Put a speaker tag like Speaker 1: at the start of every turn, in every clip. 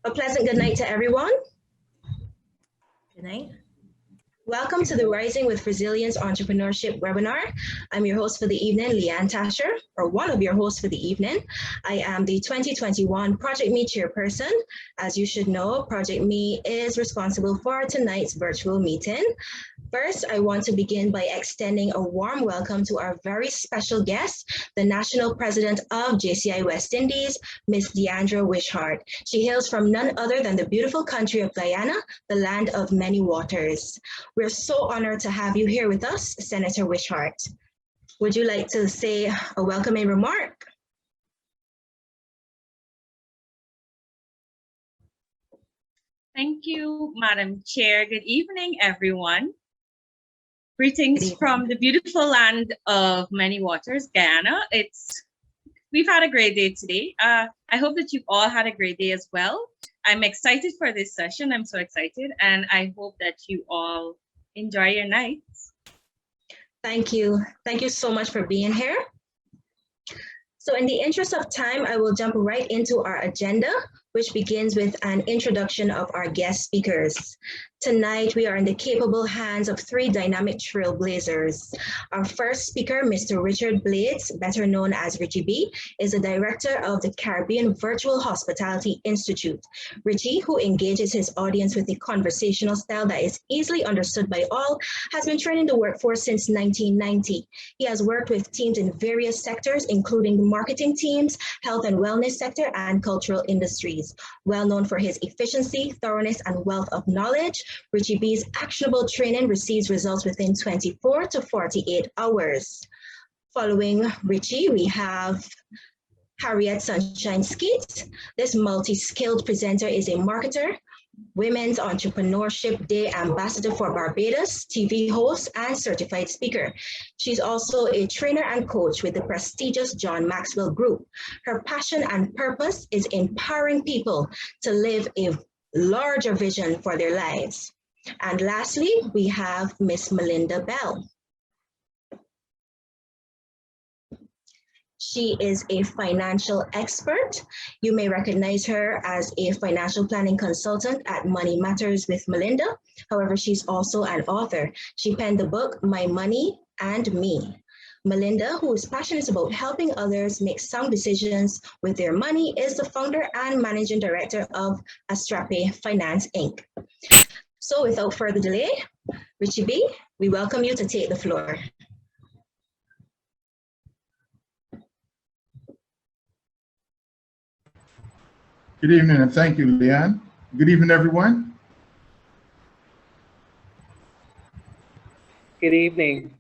Speaker 1: A pleasant good night to everyone. Good night. Welcome to the Rising with Resilience Entrepreneurship webinar. I'm your host for the evening, Leanne Tasher, or one of your hosts for the evening. I am the 2021 Project Me chairperson. As you should know, Project Me is responsible for tonight's virtual meeting. First, I want to begin by extending a warm welcome to our very special guest, the National President of JCI West Indies, Ms. Deandra Wishart. She hails from none other than the beautiful country of Guyana, the land of many waters. We're so honored to have you here with us, Senator Wishart. Would you like to say a welcoming remark?
Speaker 2: Thank you, Madam Chair. Good evening, everyone. Greetings from the beautiful land of many waters, Guyana. We've had a great day today. I hope that you've all had a great day as well. I'm excited for this session. I'm so excited, and I hope that you all enjoy your nights.
Speaker 1: Thank you. Thank you so much for being here. So in the interest of time, I will jump right into our agenda, which begins with an introduction of our guest speakers. Tonight, we are in the capable hands of three dynamic trailblazers. Our first speaker, Mr. Richard Blades, better known as Richie B, is the director of the Caribbean Virtual Hospitality Institute. Richie, who engages his audience with a conversational style that is easily understood by all, has been training the workforce since 1990. He has worked with teams in various sectors, including the marketing teams, health and wellness sector, and cultural industries. Well known for his efficiency, thoroughness, and wealth of knowledge, Richie B's actionable training receives results within 24 to 48 hours. Following Richie, we have Harriet Sunshine Skeet. This multi-skilled presenter is a marketer, Women's Entrepreneurship Day Ambassador for Barbados, TV host, and certified speaker. She's also a trainer and coach with the prestigious John Maxwell Group. Her passion and purpose is empowering people to live a larger vision for their lives. And lastly, we have Miss Melinda Bell. She is a financial expert. You may recognize her as a financial planning consultant at Money Matters with Melinda. However, she's also an author. She penned the book, My Money and Me. Melinda, who is passionate about helping others make sound decisions with their money, is the founder and managing director of Astrape Finance, Inc. So without further delay, Richie B, we welcome you to take the floor.
Speaker 3: Good evening, and thank you, Leanne. Good evening, everyone.
Speaker 4: Good evening.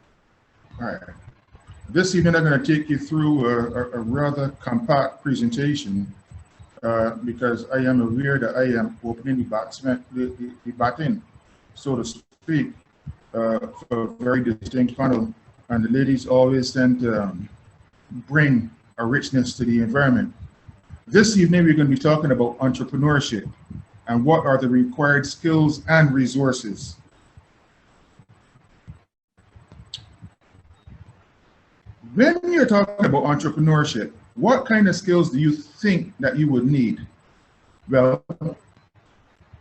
Speaker 3: All right. This evening, I'm going to take you through a rather compact presentation because I am aware that I am opening the baton, so to speak, for a very distinct panel. And the ladies always tend to bring a richness to the environment. This evening, we're going to be talking about entrepreneurship and what are the required skills and resources. When you're talking about entrepreneurship, what kind of skills do you think that you would need? Well,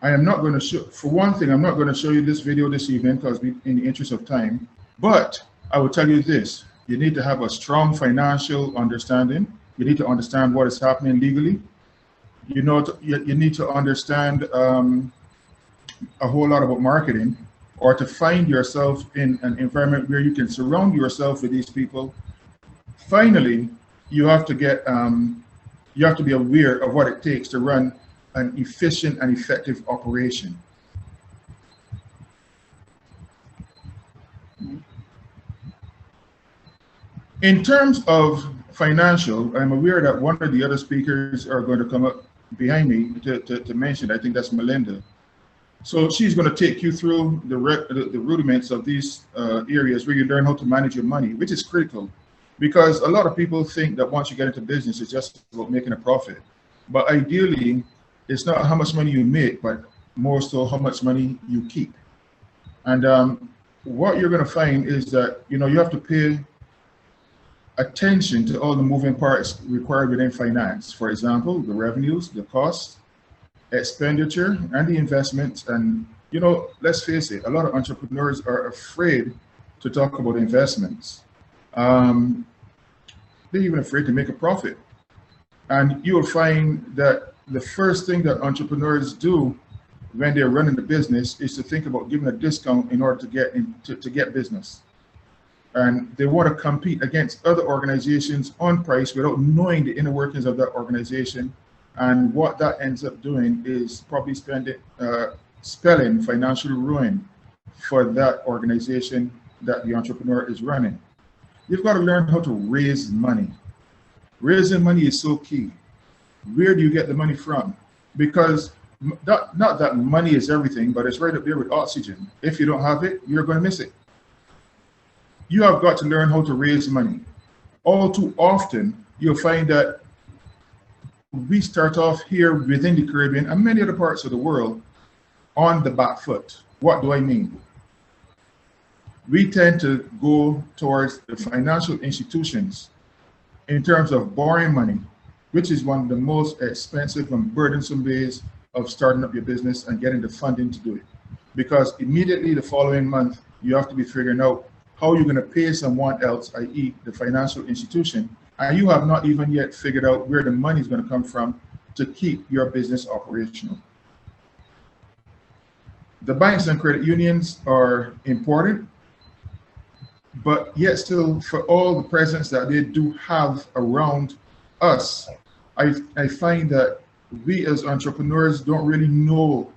Speaker 3: I am not going to show, for one thing, I'm not going to show you this video this evening because in the interest of time, but I will tell you this, you need to have a strong financial understanding. You need to understand what is happening legally. You need to understand a whole lot about marketing, or to find yourself in an environment where you can surround yourself with these people. Finally, you have to be aware of what it takes to run an efficient and effective operation. In terms of financial, I'm aware that one of the other speakers are going to come up behind me to mention. I think that's Melinda. So she's going to take you through the rudiments of these areas where you learn how to manage your money, which is critical, because a lot of people think that once you get into business, it's just about making a profit. But ideally, it's not how much money you make, but more so how much money you keep. And what you're going to find is that you have to pay attention to all the moving parts required within finance. For example, the revenues, the costs, expenditure and the investments. And, you know, let's face it, a lot of entrepreneurs are afraid to talk about investments. They're even afraid to make a profit. And you will find that the first thing that entrepreneurs do when they're running the business is to think about giving a discount in order to get business. And they want to compete against other organizations on price without knowing the inner workings of that organization. And what that ends up doing is probably spelling financial ruin for that organization that the entrepreneur is running. You've got to learn how to raise money. Raising money is so key. Where do you get the money from? Because not that money is everything, but it's right up there with oxygen. If you don't have it, you're going to miss it. You have got to learn how to raise money. All too often, you'll find that we start off here within the Caribbean and many other parts of the world on the back foot. What do I mean? We tend to go towards the financial institutions in terms of borrowing money, which is one of the most expensive and burdensome ways of starting up your business and getting the funding to do it. Because immediately the following month, you have to be figuring out how you're going to pay someone else, i.e. the financial institution, and you have not even yet figured out where the money is going to come from to keep your business operational. The banks and credit unions are important, but yet still, for all the presence that they do have around us, I find that we as entrepreneurs don't really know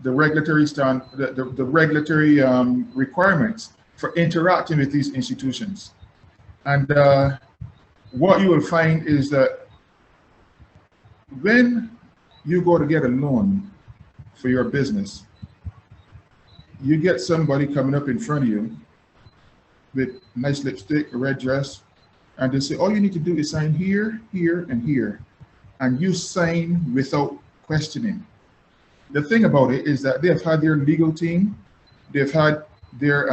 Speaker 3: the regulatory the regulatory requirements for interacting with these institutions. And what you will find is that when you go to get a loan for your business, you get somebody coming up in front of you with nice lipstick, a red dress, and they say, all you need to do is sign here, here, and here. And you sign without questioning. The thing about it is that they have had their legal team, they've had their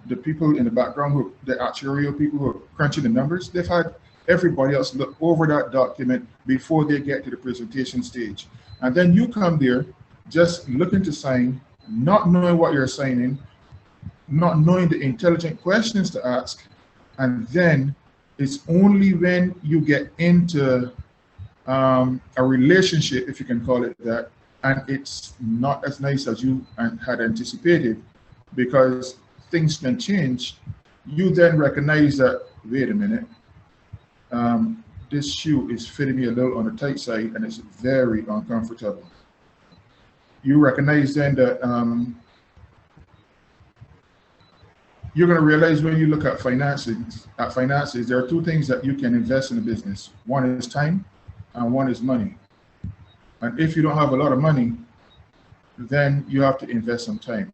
Speaker 3: the people in the background, the actuarial people who are crunching the numbers, they've had everybody else look over that document before they get to the presentation stage. And then you come there just looking to sign, not knowing what you're signing, not knowing the intelligent questions to ask, and then it's only when you get into a relationship, if you can call it that, and it's not as nice as you had anticipated because things can change, you then recognize that, wait a minute, this shoe is fitting me a little on the tight side and it's very uncomfortable. You recognize then that you're going to realize when you look at finances, there are two things that you can invest in a business. One is time and one is money. And if you don't have a lot of money, then you have to invest some time.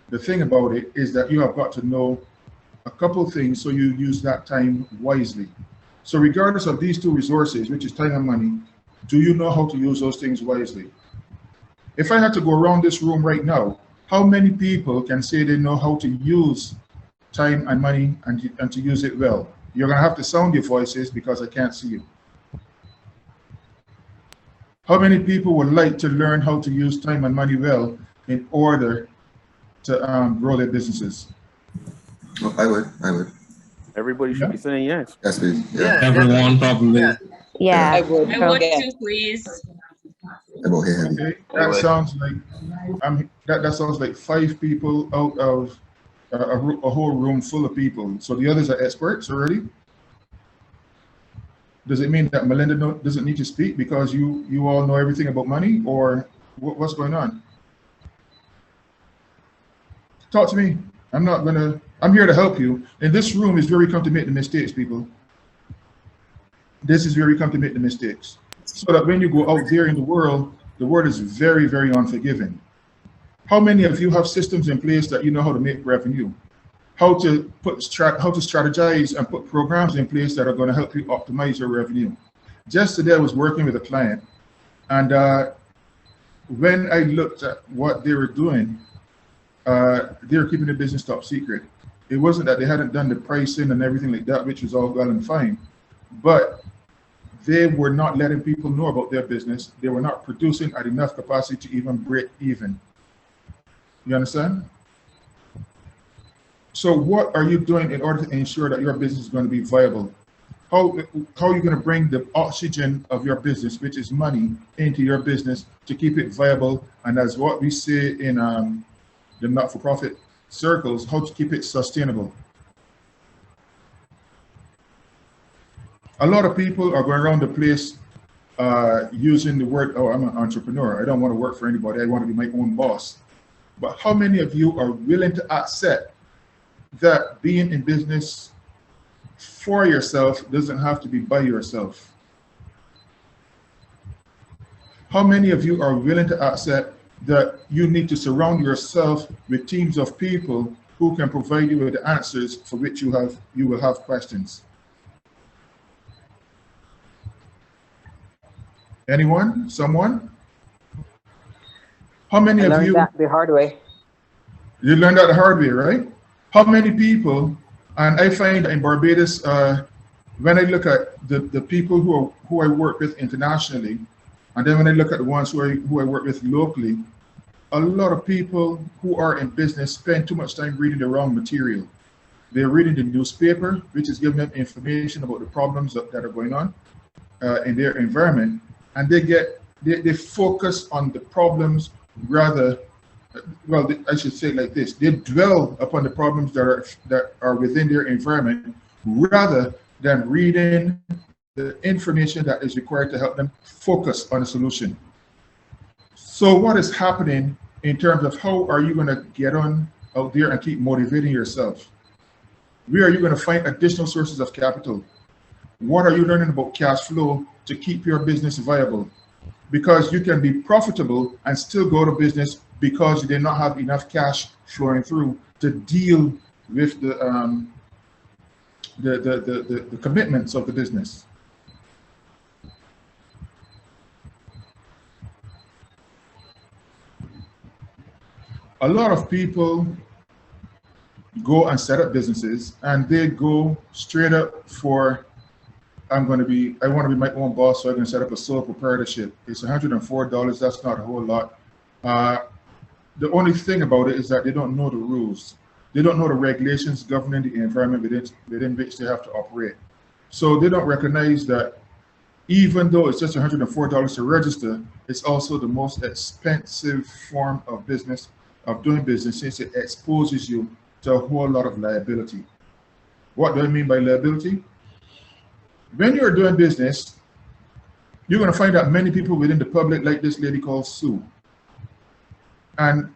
Speaker 3: The thing about it is that you have got to know a couple of things so you use that time wisely. So regardless of these two resources, which is time and money, do you know how to use those things wisely? If I had to go around this room right now, how many people can say they know how to use time and money and to use it well? You're going to have to sound your voices because I can't see you. How many people would like to learn how to use time and money well in order to grow their businesses?
Speaker 4: Oh, I would.
Speaker 5: Everybody should be saying yes.
Speaker 4: Yes, please. Yeah.
Speaker 6: Everyone probably.
Speaker 7: Yeah,
Speaker 2: I would too, please.
Speaker 4: About here, heavy.
Speaker 3: Okay, that sounds like that sounds like 5 people out of a whole room full of people. So the others are experts already. Does it mean that Melinda doesn't need to speak because you all know everything about money, or what's going on? Talk to me. I'm here to help you. And this room is where we come to make the mistakes, people. This is where we come to make the mistakes. So that when you go out there in the world is very, very unforgiving. How many of you have systems in place that you know how to make revenue? How to strategize and put programs in place that are going to help you optimize your revenue? Just today, I was working with a client, and when I looked at what they were doing, they were keeping the business top secret. It wasn't that they hadn't done the pricing and everything like that, which was all well and fine, but they were not letting people know about their business. They were not producing at enough capacity to even break even. You understand? So what are you doing in order to ensure that your business is going to be viable? How are you going to bring the oxygen of your business, which is money, into your business to keep it viable? And as what we say in the not-for-profit circles, how to keep it sustainable. A lot of people are going around the place using the word, oh, I'm an entrepreneur. I don't want to work for anybody. I want to be my own boss. But how many of you are willing to accept that being in business for yourself doesn't have to be by yourself? How many of you are willing to accept that you need to surround yourself with teams of people who can provide you with the answers for which you will have questions? Anyone? Someone? How many
Speaker 6: I
Speaker 3: of
Speaker 6: learned
Speaker 3: you?
Speaker 6: that the hard way.
Speaker 3: You learned that the hard way, right? How many people? And I find in Barbados, when I look at the people who I work with internationally, and then when I look at the ones who I work with locally, a lot of people who are in business spend too much time reading the wrong material. They're reading the newspaper, which is giving them information about the problems that are going on in their environment, and they focus on the problems rather. Well, I should say it like this: they dwell upon the problems that are within their environment rather than reading the information that is required to help them focus on a solution. So what is happening in terms of how are you going to get on out there and keep motivating yourself? Where are you going to find additional sources of capital? What are you learning about cash flow to keep your business viable? Because you can be profitable and still go to business because you did not have enough cash flowing through to deal with the commitments of the business. A lot of people go and set up businesses and they go straight up for, I want to be my own boss, so I'm going to set up a sole proprietorship. It's $104. That's not a whole lot. The only thing about it is that they don't know the rules. They don't know the regulations governing the environment within which they have to operate. So they don't recognize that even though it's just $104 to register, it's also the most expensive form of doing business, since it exposes you to a whole lot of liability. What do I mean by liability? When you're doing business, you're going to find that many people within the public, like this lady called Sue. And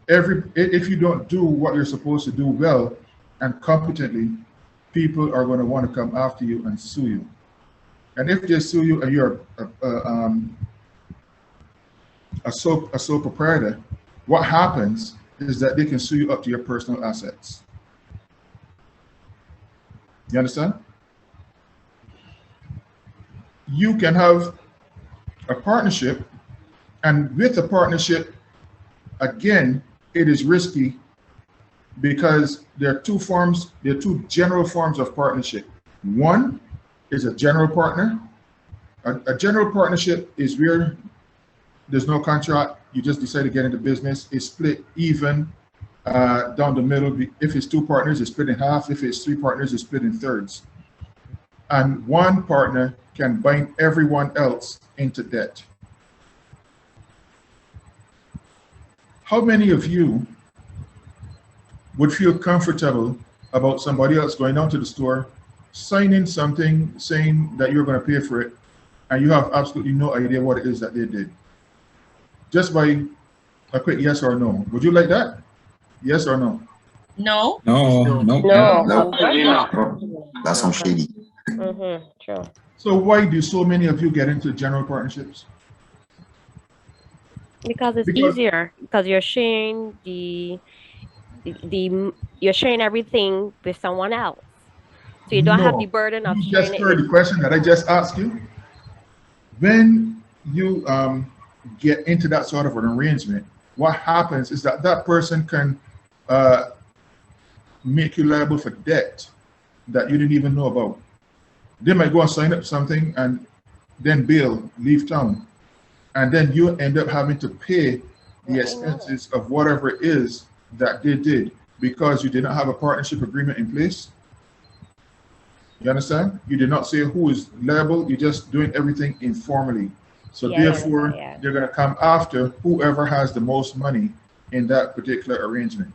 Speaker 3: if you don't do what you're supposed to do well and competently, people are going to want to come after you and sue you. And if they sue you and you're a sole proprietor, what happens is that they can sue you up to your personal assets. You understand? You can have a partnership, and with a partnership, again, it is risky because there are two general forms of partnership. One is a general partner. A general partnership is where there's no contract. You just decide to get into business. It's split even down the middle. If it's two partners, it's split in half. If it's three partners, it's split in thirds. And one partner can bind everyone else into debt. How many of you would feel comfortable about somebody else going down to the store, signing something saying that you're going to pay for it, and you have absolutely no idea what it is that they did? Just by a quick yes or no. Would you like that? Yes or no?
Speaker 2: No.
Speaker 4: No, no,
Speaker 6: No.
Speaker 4: no. That's some shady.
Speaker 6: True.
Speaker 3: So why do so many of you get into general partnerships?
Speaker 7: Because it's easier, because you're sharing you're sharing everything with someone else, so you don't have the burden of
Speaker 3: You
Speaker 7: sharing
Speaker 3: just
Speaker 7: it
Speaker 3: heard
Speaker 7: with.
Speaker 3: the question that I just asked you. When you get into that sort of an arrangement, what happens is that person can make you liable for debt that you didn't even know about. They might go and sign up something and then bail, leave town. And then you end up having to pay the expenses of whatever it is that they did because you did not have a partnership agreement in place. You understand? You did not say who is liable. You're just doing everything informally. So therefore, they're going to come after whoever has the most money in that particular arrangement.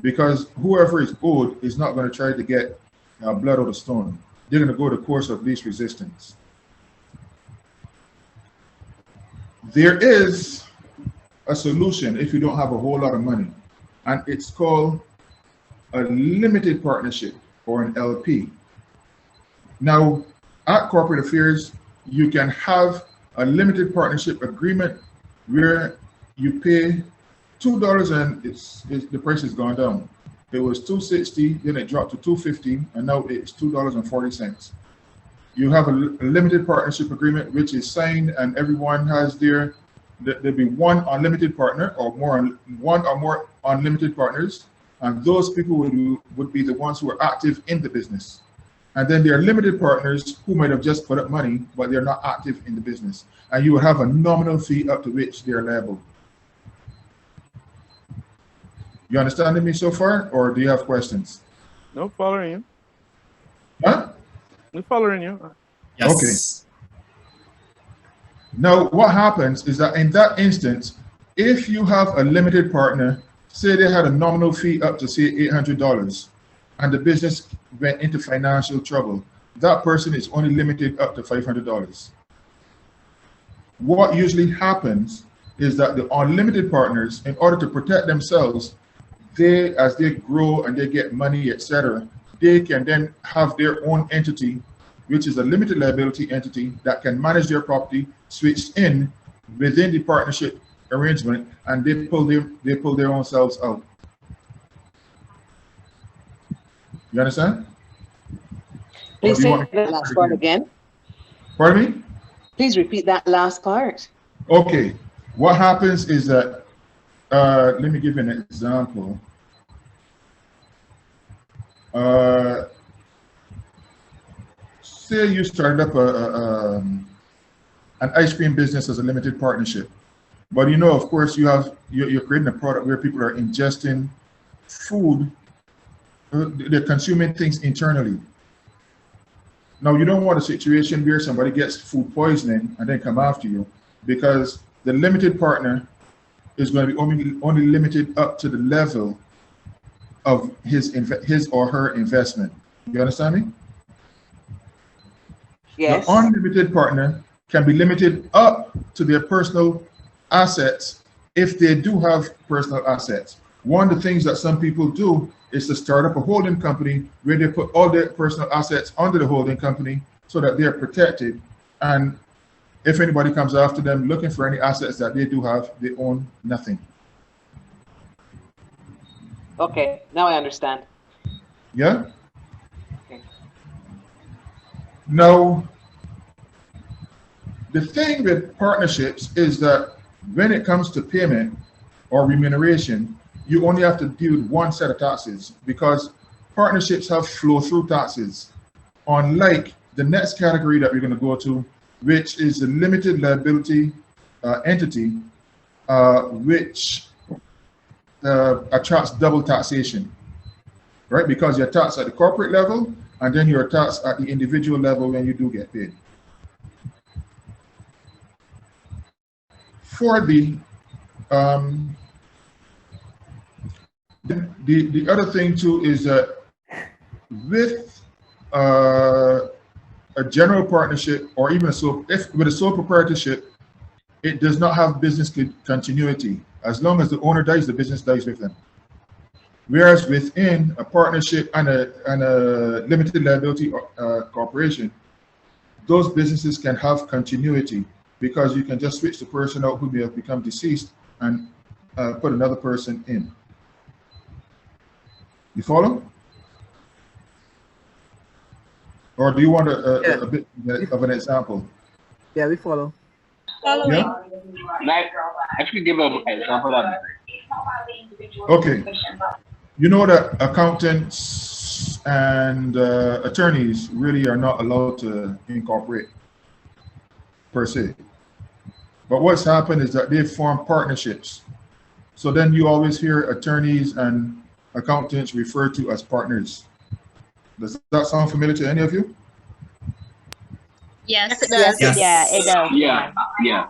Speaker 3: Because whoever is owed is not going to try to get blood out of stone. They're going to go the course of least resistance. There is a solution if you don't have a whole lot of money, and it's called a limited partnership or an LP. Now, at Corporate Affairs, you can have a limited partnership agreement where you pay $2 and the price has gone down. It was $2.60, then it dropped to $2.50, and now it's $2.40. You have a limited partnership agreement which is signed, and everyone has there'll be one unlimited partner or one or more unlimited partners, and those people would be the ones who are active in the business. And then there are limited partners who might have just put up money, but they're not active in the business. And you would have a nominal fee up to which they're liable. You understanding me so far, or do you have questions?
Speaker 5: No, following you.
Speaker 3: Huh?
Speaker 5: We're following you.
Speaker 4: Yes.
Speaker 3: Okay. Now, what happens is that in that instance, if you have a limited partner, say they had a nominal fee up to say $800, and the business went into financial trouble, that person is only limited up to $500. What usually happens is that the unlimited partners, in order to protect themselves, as they grow and they get money, etc., they can then have their own entity, which is a limited liability entity that can manage their property, switch in within the partnership arrangement, and they pull their own selves out. You understand?
Speaker 8: Please say that last part again.
Speaker 3: Pardon me?
Speaker 8: Please repeat that last part.
Speaker 3: Okay. What happens is that, let me give you an example. Say you started up an ice cream business as a limited partnership, but you know, of course, you're creating a product where people are ingesting food, they're consuming things internally. Now, you don't want a situation where somebody gets food poisoning and then come after you, because the limited partner is going to be only limited up to the level of his or her investment. You understand me?
Speaker 8: Yes.
Speaker 3: The unlimited partner can be limited up to their personal assets if they do have personal assets. One of the things that some people do is to start up a holding company where they put all their personal assets under the holding company so that they're protected. And if anybody comes after them looking for any assets that they do have, they own nothing.
Speaker 8: Okay, now I understand.
Speaker 3: Yeah?
Speaker 8: Okay.
Speaker 3: Now, the thing with partnerships is that when it comes to payment or remuneration, you only have to deal with one set of taxes, because partnerships have flow-through taxes, unlike the next category that we're going to go to, which is a limited liability entity, which attracts double taxation, right? Because you're taxed at the corporate level, and then you're taxed at the individual level when you do get paid. For the other thing too is that with a general partnership, or even with a sole proprietorship, it does not have business continuity. As long as the owner dies, the business dies with them. Whereas within a partnership and a limited liability corporation, those businesses can have continuity, because you can just switch the person out who may have become deceased and put another person in. You follow? Or do you want a bit of an example?
Speaker 9: Yeah, we follow.
Speaker 2: Following.
Speaker 3: Yeah?
Speaker 10: Actually, give an example of it.
Speaker 3: Okay. You know that accountants and attorneys really are not allowed to incorporate per se. But what's happened is that they've formed partnerships. So then you always hear attorneys and accountants referred to as partners. Does that sound familiar to any of you?
Speaker 2: Yes.
Speaker 6: Yes.
Speaker 7: Yeah, it does.
Speaker 10: Yeah, yeah.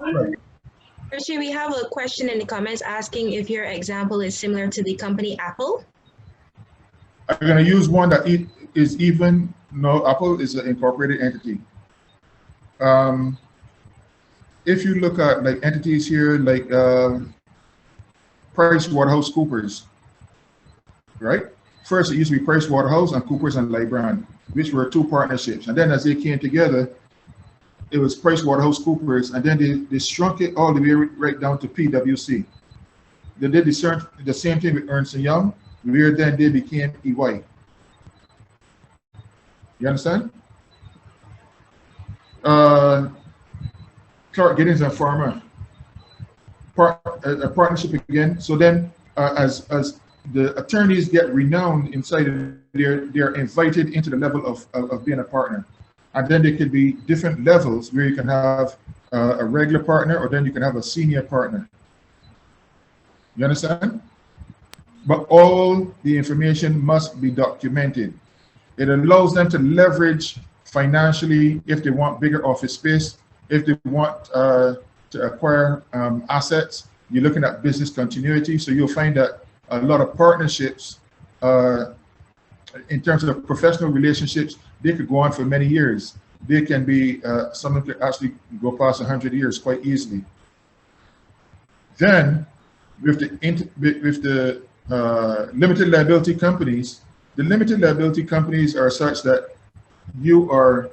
Speaker 1: Richie, we have a question in the comments asking if your example is similar to the company Apple.
Speaker 3: I'm going to use one that is even, no, Apple is an incorporated entity. If you look at like entities here, like PricewaterhouseCoopers, right? First, it used to be Pricewaterhouse and Coopers and Lybrand, which were two partnerships. And then as they came together, it was PricewaterhouseCoopers, and then they shrunk it all the way right down to PwC. They did the same thing with Ernst & Young, where then they became EY. You understand? Clark Giddings and Pharma, a partnership again. So then, as the attorneys get renowned inside, they're invited into the level of being a partner, and then there could be different levels where you can have a regular partner, or then you can have a senior partner. You understand? But all the information must be documented. It allows them to leverage financially if they want bigger office space, if they want to acquire assets. You're looking at business continuity. So you'll find that a lot of partnerships, in terms of professional relationships, they could go on for many years. They can be, someone could actually go past 100 years quite easily. Then with the limited liability companies, the limited liability companies are such that you are,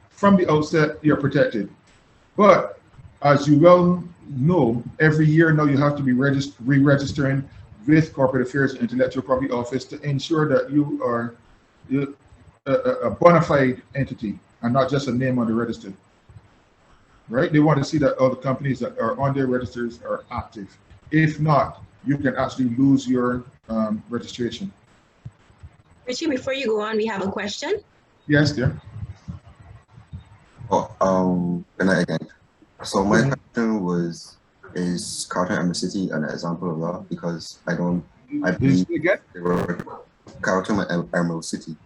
Speaker 3: from the outset, you're protected. But as you well know, every year now you have to be re-registering with Corporate Affairs and Intellectual Property Office to ensure that you are a bona fide entity and not just a name on the register. Right? They want to see that all the companies that are on their registers are active. If not, you can actually lose your registration.
Speaker 1: Richie, before you go on, we have a question.
Speaker 3: Yes, dear.
Speaker 4: Oh, can I again? So my question was, is Carlton Emerald City an example of that? Because I believe they were Carlton and Emerald City,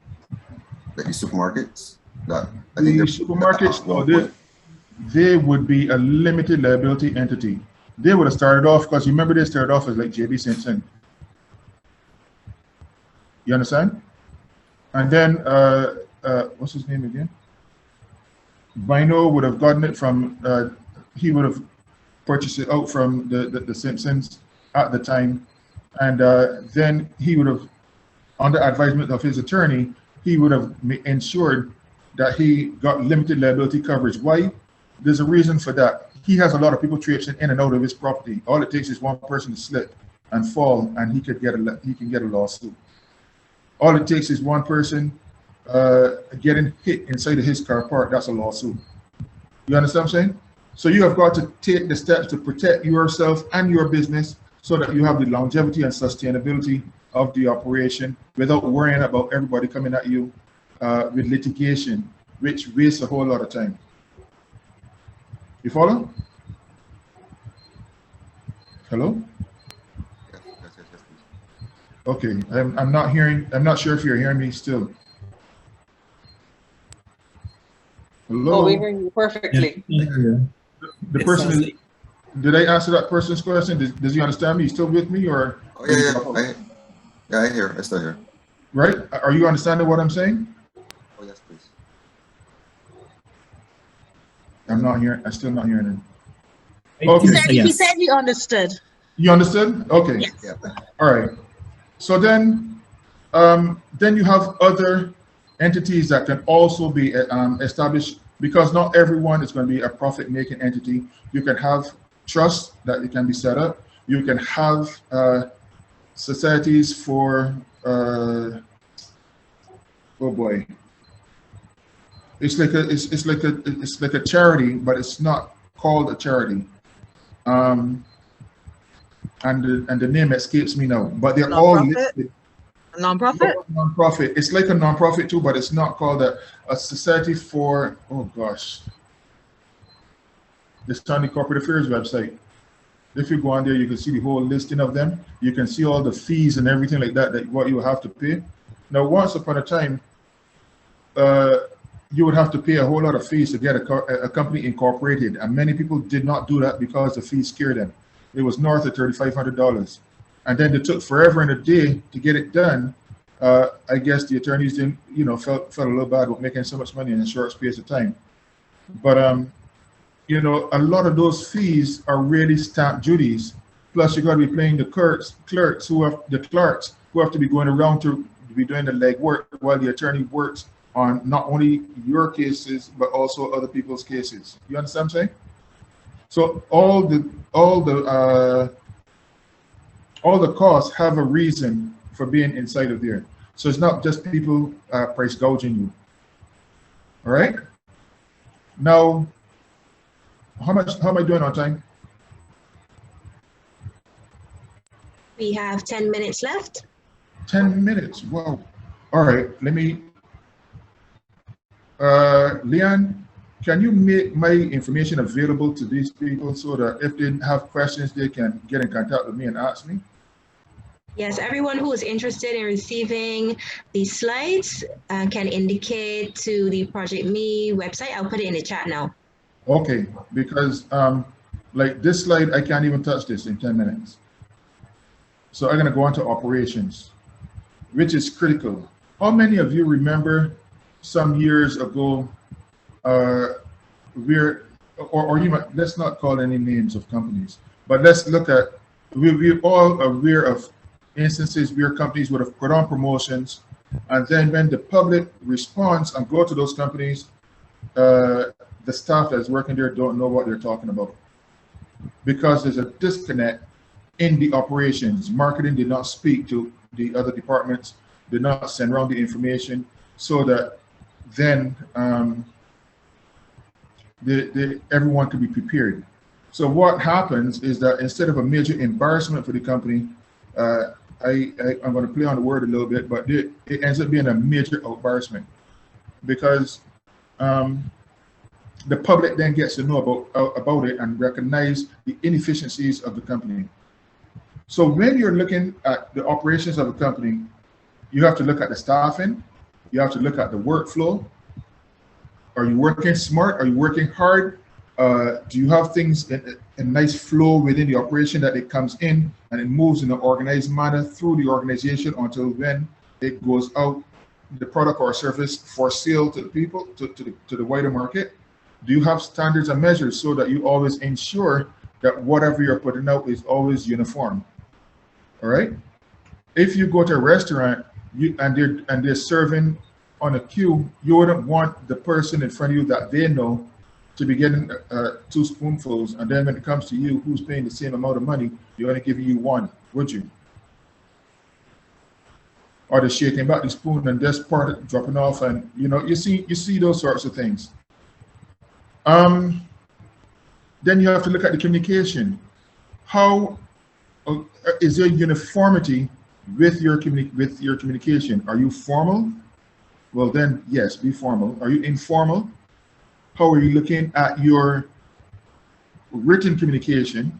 Speaker 4: like the supermarkets. That I think
Speaker 3: the supermarkets, they would be a limited liability entity. They would have started off, because remember they started off as like JB Simpson. You understand? And then what's his name again? Bino would have gotten it from, he would have purchased it out from the Simpsons at the time. And then he would have, under advisement of his attorney, he would have ensured that he got limited liability coverage. Why? There's a reason for that. He has a lot of people traipsing in and out of his property. All it takes is one person to slip and fall, and he can get a lawsuit. All it takes is one person getting hit inside of his car park. That's a lawsuit. You understand what I'm saying? So you have got to take the steps to protect yourself and your business so that you have the longevity and sustainability of the operation without worrying about everybody coming at you with litigation, which wastes a whole lot of time. You follow? Hello?
Speaker 4: Yes.
Speaker 3: Okay, I'm not hearing, I'm not sure if you're hearing me still. Hello?
Speaker 8: Oh, we hear you perfectly.
Speaker 3: The person is, did I answer that person's question? Does he understand me? He's still with me, or?
Speaker 4: Oh yeah. I hear. I still hear.
Speaker 3: Right? Are you understanding what I'm saying?
Speaker 4: Oh yes, please.
Speaker 3: I'm not hearing, I'm still not hearing him.
Speaker 9: He
Speaker 3: Okay,
Speaker 9: said he understood.
Speaker 3: you understood? Okay.
Speaker 9: Yes.
Speaker 4: Yeah.
Speaker 3: All right. So then you have other entities that can also be established, because not everyone is going to be a profit-making entity. You can have trusts that it can be set up. You can have societies for, oh boy, it's like a charity, but it's not called a charity. And the name escapes me now, but they're all listed.
Speaker 9: Non-profit?
Speaker 3: Non-profit. It's like a non-profit too, but it's not called a society for, oh gosh. It's on the corporate affairs website. If you go on there, you can see the whole listing of them. You can see all the fees and everything like that, what you have to pay. Now, once upon a time, you would have to pay a whole lot of fees to get a company incorporated. And many people did not do that because the fees scared them. It was north of $3,500. And then it took forever and a day to get it done. I guess the attorneys didn't, felt a little bad about making so much money in a short space of time. But, a lot of those fees are really stamp duties. Plus, you got to be paying the clerks who have to be going around to be doing the legwork while the attorney works on not only your cases but also other people's cases. You understand what I'm saying? So all the costs have a reason for being inside of there. So it's not just people price gouging you. All right. Now, how am I doing on time?
Speaker 1: We have 10 minutes left.
Speaker 3: 10 minutes. Wow. All right. Let me. Leon, can you make my information available to these people so that if they have questions, they can get in contact with me and ask me?
Speaker 1: Yes, everyone who is interested in receiving these slides can indicate to the Project Me website. I'll put it in the chat now.
Speaker 3: Okay, because like this slide, I can't even touch this in 10 minutes. So I'm gonna go on to operations, which is critical. How many of you remember some years ago, let's not call any names of companies, but let's look at, we're all aware of instances where companies would have put on promotions, and then when the public responds and go to those companies, the staff that's working there don't know what they're talking about because there's a disconnect in the operations. Marketing did not speak to the other departments, did not send around the information so that then everyone could be prepared. So what happens is that instead of a major embarrassment for the company, I'm going to play on the word a little bit, but it ends up being a major embarrassment because the public then gets to know about it and recognize the inefficiencies of the company. So when you're looking at the operations of a company, you have to look at the staffing, you have to look at the workflow. Are you working smart? Are you working hard? Do you have things in a nice flow within the operation that it comes in and it moves in an organized manner through the organization until when it goes out, the product or service for sale to the people, to the wider market? Do you have standards and measures so that you always ensure that whatever you're putting out is always uniform? All right. If you go to a restaurant and they're serving on a queue, you wouldn't want the person in front of you that they know to be getting 2 spoonfuls, and then when it comes to you, who's paying the same amount of money, they're only giving you 1, would you? Or they're shaking back the spoon and this part dropping off, and you see those sorts of things. Then you have to look at the communication. How is there uniformity with your communication? Are you formal? Well, then yes, be formal. Are you informal? How are you looking at your written communication?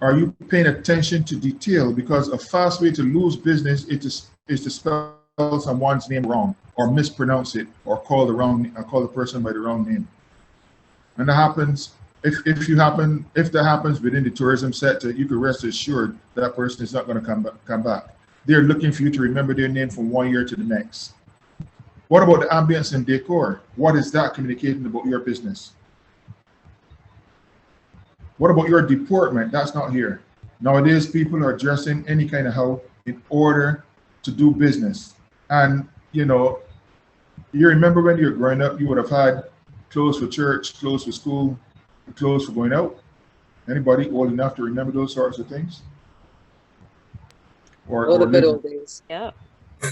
Speaker 3: Are you paying attention to detail? Because a fast way to lose business is to spell someone's name wrong or mispronounce it or call the person by the wrong name. And that happens if that happens within the tourism sector, you can rest assured that person is not going to come back. They're looking for you to remember their name from 1 year to the next. What about the ambience and decor? What is that communicating about your business? What about your deportment? That's not here. Nowadays, people are dressing any kind of how in order to do business. And, you remember when you were growing up, you would have had clothes for church, clothes for school, clothes for going out. Anybody old enough to remember those sorts of things?
Speaker 8: All the good old days.
Speaker 7: Yeah.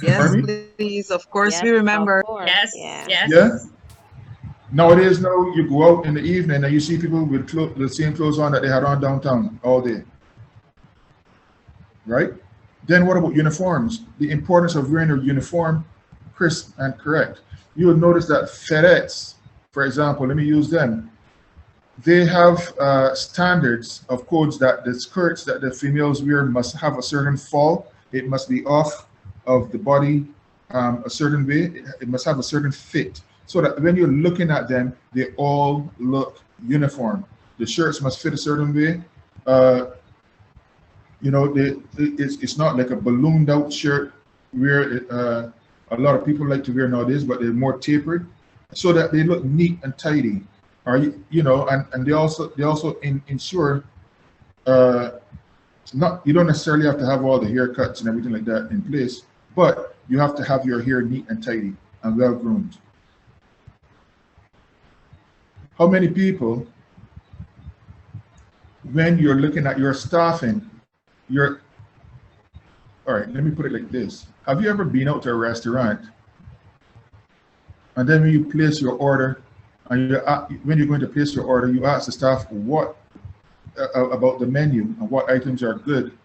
Speaker 9: Yes, please. Of course, we remember.
Speaker 7: Of course.
Speaker 2: Yes,
Speaker 7: Yeah.
Speaker 2: yes.
Speaker 3: Yeah. Nowadays, you go out in the evening and you see people with the same clothes on that they had on downtown all day. Right? Then what about uniforms? The importance of wearing a uniform, crisp and correct. You will notice that FedEx, for example, let me use them. They have standards of codes that the skirts that the females wear must have a certain fall. It must be off of the body a certain way. It must have a certain fit, so that when you're looking at them, they all look uniform. The shirts must fit a certain way. You know, it's not like a ballooned out shirt where a lot of people like to wear nowadays, but they're more tapered, so that they look neat and tidy. Are you know, and they also ensure not, you don't necessarily have to have all the haircuts and everything like that in place, but you have to have your hair neat and tidy and well groomed. How many people, when you're looking at your staffing, all right, let me put it like this. Have you ever been out to a restaurant and then when you place your order, and when you're going to place your order, you ask the staff what about the menu and what items are good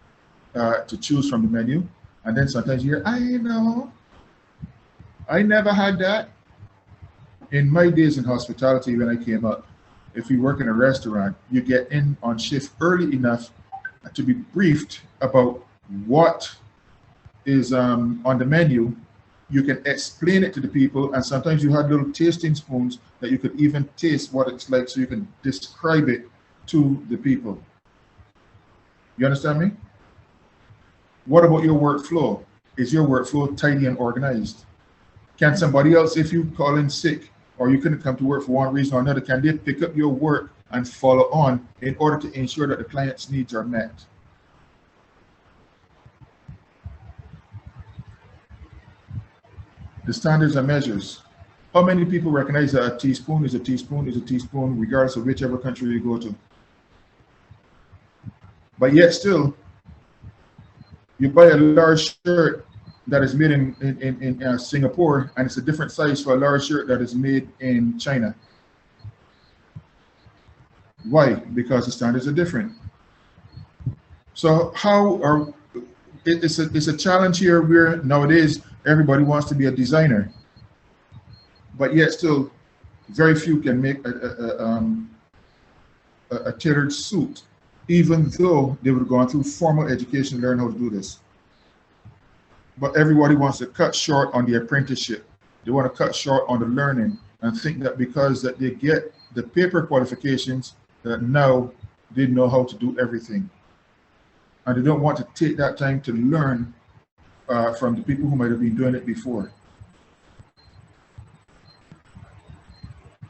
Speaker 3: to choose from the menu, and then sometimes you hear, I know, I never had that. In my days in hospitality, when I came up, if you work in a restaurant, you get in on shift early enough to be briefed about what is on the menu. You can explain it to the people, and sometimes you had little tasting spoons that you could even taste what it's like, so you can describe it to the people. You understand me? What about your workflow? Is your workflow tidy and organized? Can somebody else, if you call in sick or you couldn't come to work for one reason or another, can they pick up your work and follow on in order to ensure that the client's needs are met? The standards and measures. How many people recognize that a teaspoon is a teaspoon is a teaspoon, regardless of whichever country you go to? But yet still, you buy a large shirt that is made in Singapore, and it's a different size for a large shirt that is made in China. Why? Because the standards are different. So it's a challenge here where nowadays everybody wants to be a designer, but yet still very few can make a tailored suit, even though they would have gone through formal education to learn how to do this. But everybody wants to cut short on the apprenticeship. They want to cut short on the learning and think that because that they get the paper qualifications, that now they know how to do everything. And they don't want to take that time to learn from the people who might have been doing it before.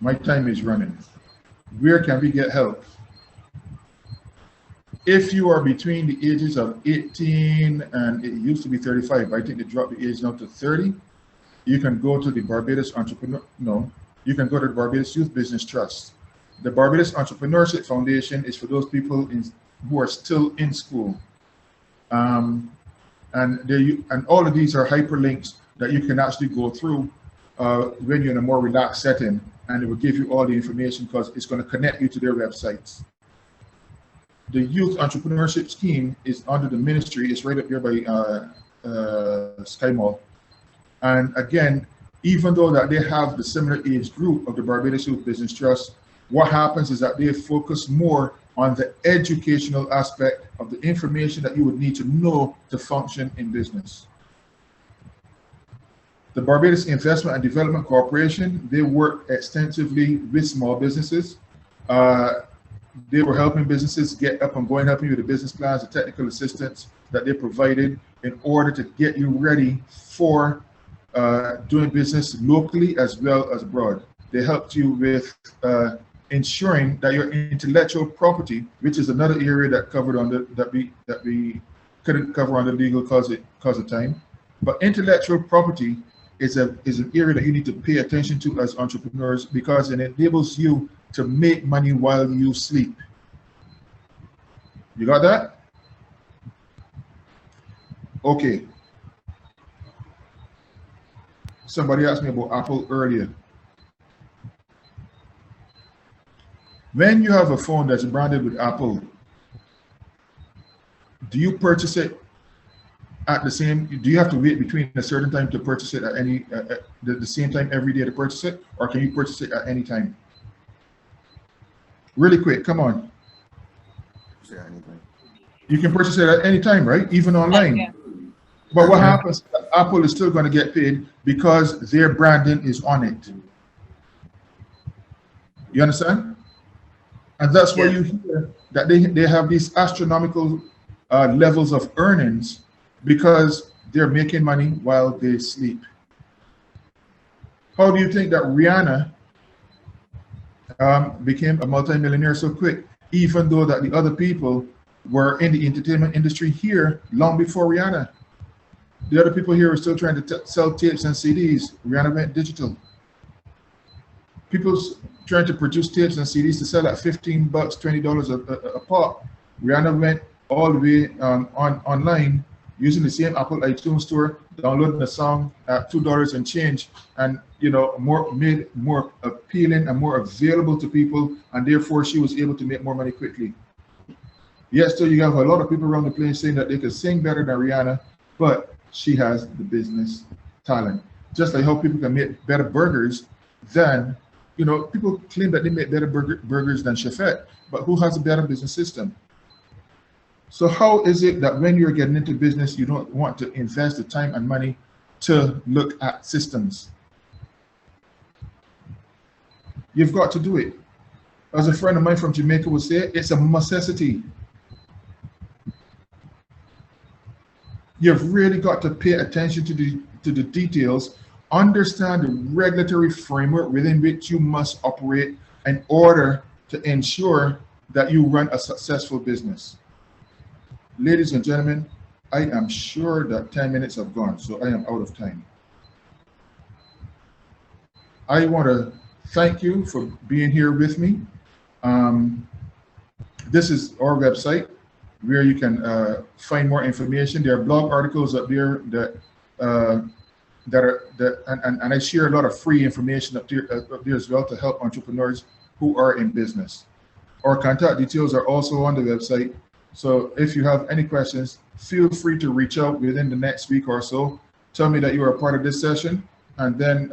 Speaker 3: My time is running. Where can we get help? If you are between the ages of 18 and it used to be 35, I think they dropped the age now to 30, you can go to the Barbados you can go to the Barbados Youth Business Trust. The Barbados Entrepreneurship Foundation is for those people who are still in school. And all of these are hyperlinks that you can actually go through when you're in a more relaxed setting, and it will give you all the information because it's going to connect you to their websites. The Youth Entrepreneurship Scheme is under the ministry. It's right up here by Sky Mall. And again, even though that they have the similar age group of the Barbados Youth Business Trust, what happens is that they focus more on the educational aspect of the information that you would need to know to function in business. The Barbados Investment and Development Corporation, they work extensively with small businesses. They were helping businesses get up and going, helping you with the business plans, the technical assistance that they provided in order to get you ready for doing business locally as well as abroad. They helped you with ensuring that your intellectual property, which is another area that covered under that we couldn't cover under legal cause of time, but intellectual property is an area that you need to pay attention to as entrepreneurs because it enables you to make money while you sleep. You got that? Okay. Somebody asked me about Apple earlier. When you have a phone that's branded with Apple, do you purchase it at the same, do you have to wait between a certain time to purchase it at any, the same time every day to purchase it? Or can you purchase it at any time? Really quick, come on.
Speaker 4: Yeah, anything.
Speaker 3: You can purchase it at any time, right? Even online. But what happens, Apple is still going to get paid because their branding is on it. You understand? And that's why you hear that they have these astronomical levels of earnings because they're making money while they sleep. How do you think that Rihanna became a multimillionaire so quick, even though that the other people were in the entertainment industry here long before Rihanna? The other people here were still trying to sell tapes and CDs. Rihanna went digital. People's trying to produce tapes and CDs to sell at $15, $20 a pop. Rihanna went all the way online using the same Apple iTunes store, downloading a song at $2 and change, and made more appealing and more available to people, and therefore she was able to make more money quickly. Yes, so you have a lot of people around the place saying that they could sing better than Rihanna, but she has the business talent. Just like how people can make better burgers than, people claim that they make better burgers than Chefette, but who has a better business system? So how is it that when you're getting into business, you don't want to invest the time and money to look at systems? You've got to do it. As a friend of mine from Jamaica would say, it's a necessity. You've really got to pay attention to the details, understand the regulatory framework within which you must operate in order to ensure that you run a successful business. Ladies and gentlemen, I am sure that 10 minutes have gone, so I am out of time. I want to thank you for being here with me. This is our website where you can find more information. There are blog articles up there and I share a lot of free information up there as well to help entrepreneurs who are in business. Our contact details are also on the website. So if you have any questions, feel free to reach out within the next week or so. Tell me that you are a part of this session, and then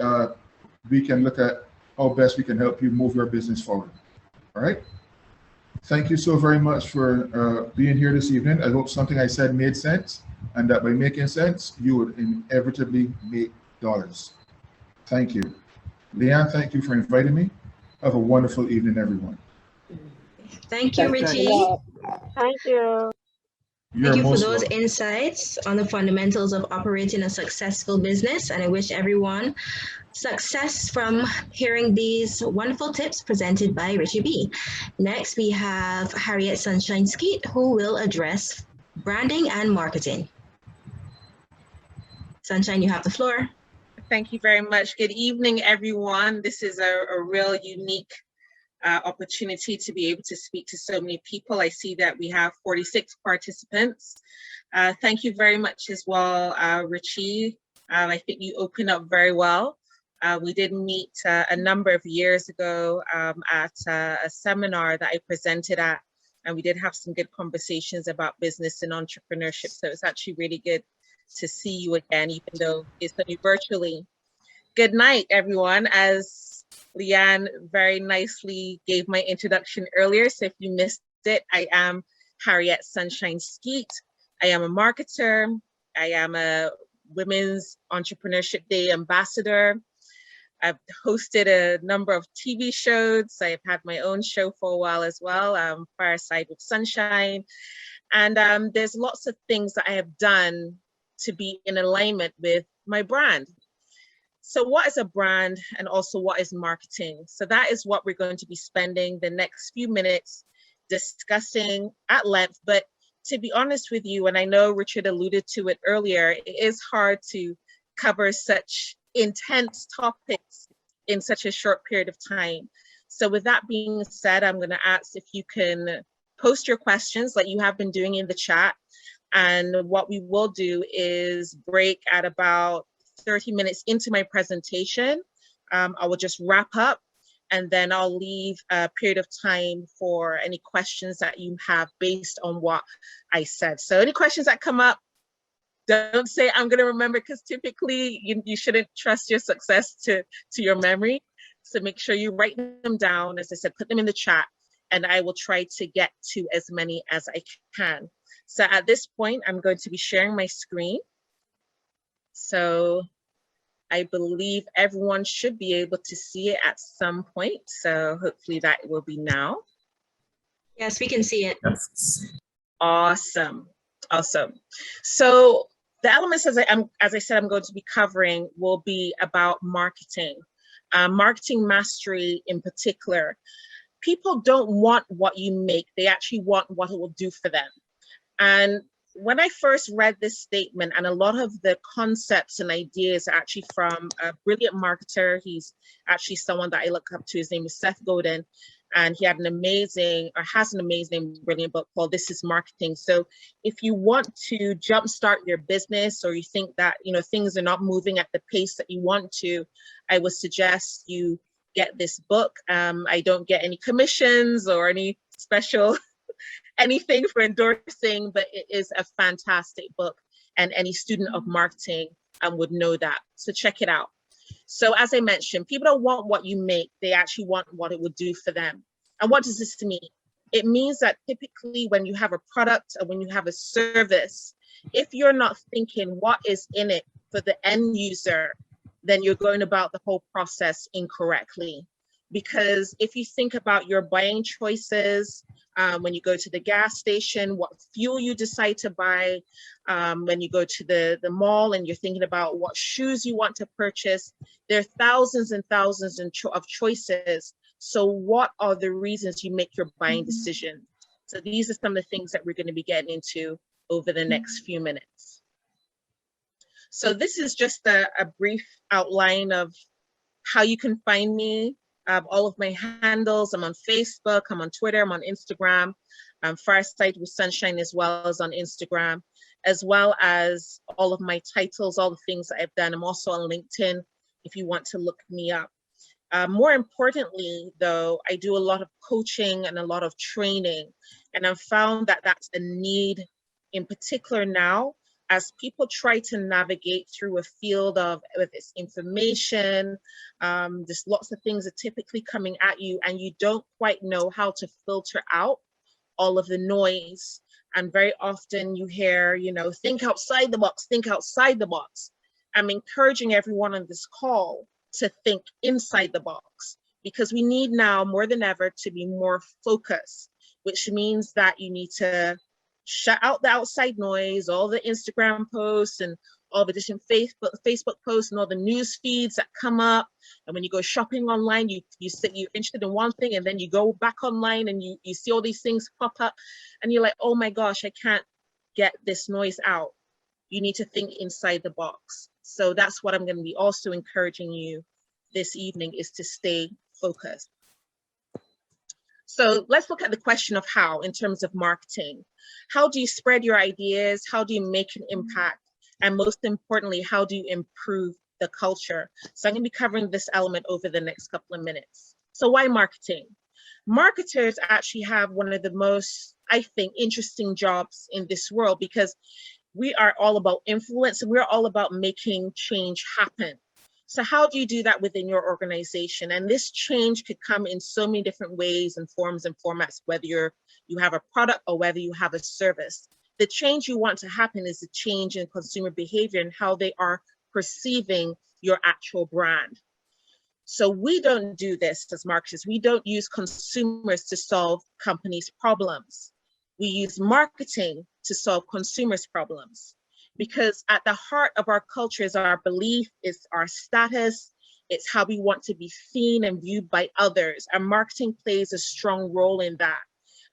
Speaker 3: we can look at how best we can help you move your business forward. All right? Thank you so very much for being here this evening. I hope something I said made sense, and that by making sense, you would inevitably make dollars. Thank you. Leanne, thank you for inviting me. Have a wonderful evening, everyone.
Speaker 1: Thank you, Richie.
Speaker 7: Thank you.
Speaker 1: Thank you for those insights on the fundamentals of operating a successful business. And I wish everyone success from hearing these wonderful tips presented by Richie B. Next, we have Harriet Sunshine Skeet, who will address branding and marketing. Sunshine, you have the floor.
Speaker 9: Thank you very much. Good evening, everyone. This is a real unique opportunity to be able to speak to so many people. I see that we have 46 participants. Thank you very much as well, Richie. I think you opened up very well. We did meet a number of years ago at a seminar that I presented at, and we did have some good conversations about business and entrepreneurship. So it's actually really good to see you again, even though it's only virtually. Good night, everyone. As Leanne very nicely gave my introduction earlier, so if you missed it, I am Harriet Sunshine Skeet. I am a marketer. I am a Women's Entrepreneurship Day ambassador. I've hosted a number of TV shows. I've had my own show for a while as well, Fireside with Sunshine. And there's lots of things that I have done to be in alignment with my brand. So what is a brand, and also what is marketing? So that is what we're going to be spending the next few minutes discussing at length. But to be honest with you, and I know Richard alluded to it earlier, it is hard to cover such intense topics in such a short period of time. So with that being said, I'm going to ask if you can post your questions like you have been doing in the chat. And what we will do is break at about 30 minutes into my presentation. I will just wrap up, and then I'll leave a period of time for any questions that you have based on what I said. So any questions that come up, Don't say I'm going to remember, because typically you shouldn't trust your success to your memory. So make sure you write them down. As I said, put them in the chat, and I will try to get to as many as I can. So at this point, I'm going to be sharing my screen. So I believe everyone should be able to see it at some point. So hopefully that will be now.
Speaker 1: Yes, we can see it.
Speaker 9: Awesome. Awesome. So the elements, as I said, I'm going to be covering will be about marketing, marketing mastery in particular. People don't want what you make. They actually want what it will do for them. And when I first read this statement, and a lot of the concepts and ideas are actually from a brilliant marketer. He's actually someone that I look up to. His name is Seth Godin. And he had has an amazing, brilliant book called This is Marketing. So if you want to jumpstart your business, or you think that, things are not moving at the pace that you want to, I would suggest you get this book. I don't get any commissions or any special anything for endorsing, but it is a fantastic book, and any student of marketing would know that. So check it out. So as I mentioned, people don't want what you make, they actually want what it would do for them. And what does this mean? It means that typically when you have a product or when you have a service, if you're not thinking what is in it for the end user, then you're going about the whole process incorrectly. Because if you think about your buying choices, when you go to the gas station, what fuel you decide to buy, when you go to the mall and you're thinking about what shoes you want to purchase, there are thousands and thousands of choices. So what are the reasons you make your buying decision? So these are some of the things that we're going to be getting into over the next few minutes. So this is just a brief outline of how you can find me. All of my handles. I'm on Facebook, I'm on Twitter, I'm on Instagram, Fireside with Sunshine, as well as on Instagram, as well as all of my titles, all the things that I've done. I'm also on LinkedIn if you want to look me up. More importantly, though, I do a lot of coaching and a lot of training, and I've found that that's a need in particular now, as people try to navigate through a field of with this information. There's lots of things that typically coming at you, and you don't quite know how to filter out all of the noise. And very often you hear, think outside the box, think outside the box. I'm encouraging everyone on this call to think inside the box, because we need now more than ever to be more focused, which means that you need to shut out the outside noise, all the Instagram posts and all the different Facebook posts and all the news feeds that come up. And when you go shopping online, you say you're interested in one thing, and then you go back online and you see all these things pop up, and you're like, oh my gosh, I can't get this noise out. You need to think inside the box. So that's what I'm going to be also encouraging you this evening, is to stay focused. So let's look at the question of how, in terms of marketing. How do you spread your ideas? How do you make an impact? And most importantly, how do you improve the culture? So I'm going to be covering this element over the next couple of minutes. So why marketing? Marketers actually have one of the most, I think, interesting jobs in this world, because we are all about influence, and we're all about making change happen. So how do you do that within your organization? And this change could come in so many different ways and forms and formats, whether you have a product or whether you have a service. The change you want to happen is a change in consumer behavior and how they are perceiving your actual brand. So we don't do this as marketers. We don't use consumers to solve companies' problems. We use marketing to solve consumers' problems. Because at the heart of our culture is our belief, it's our status, it's how we want to be seen and viewed by others. And marketing plays a strong role in that.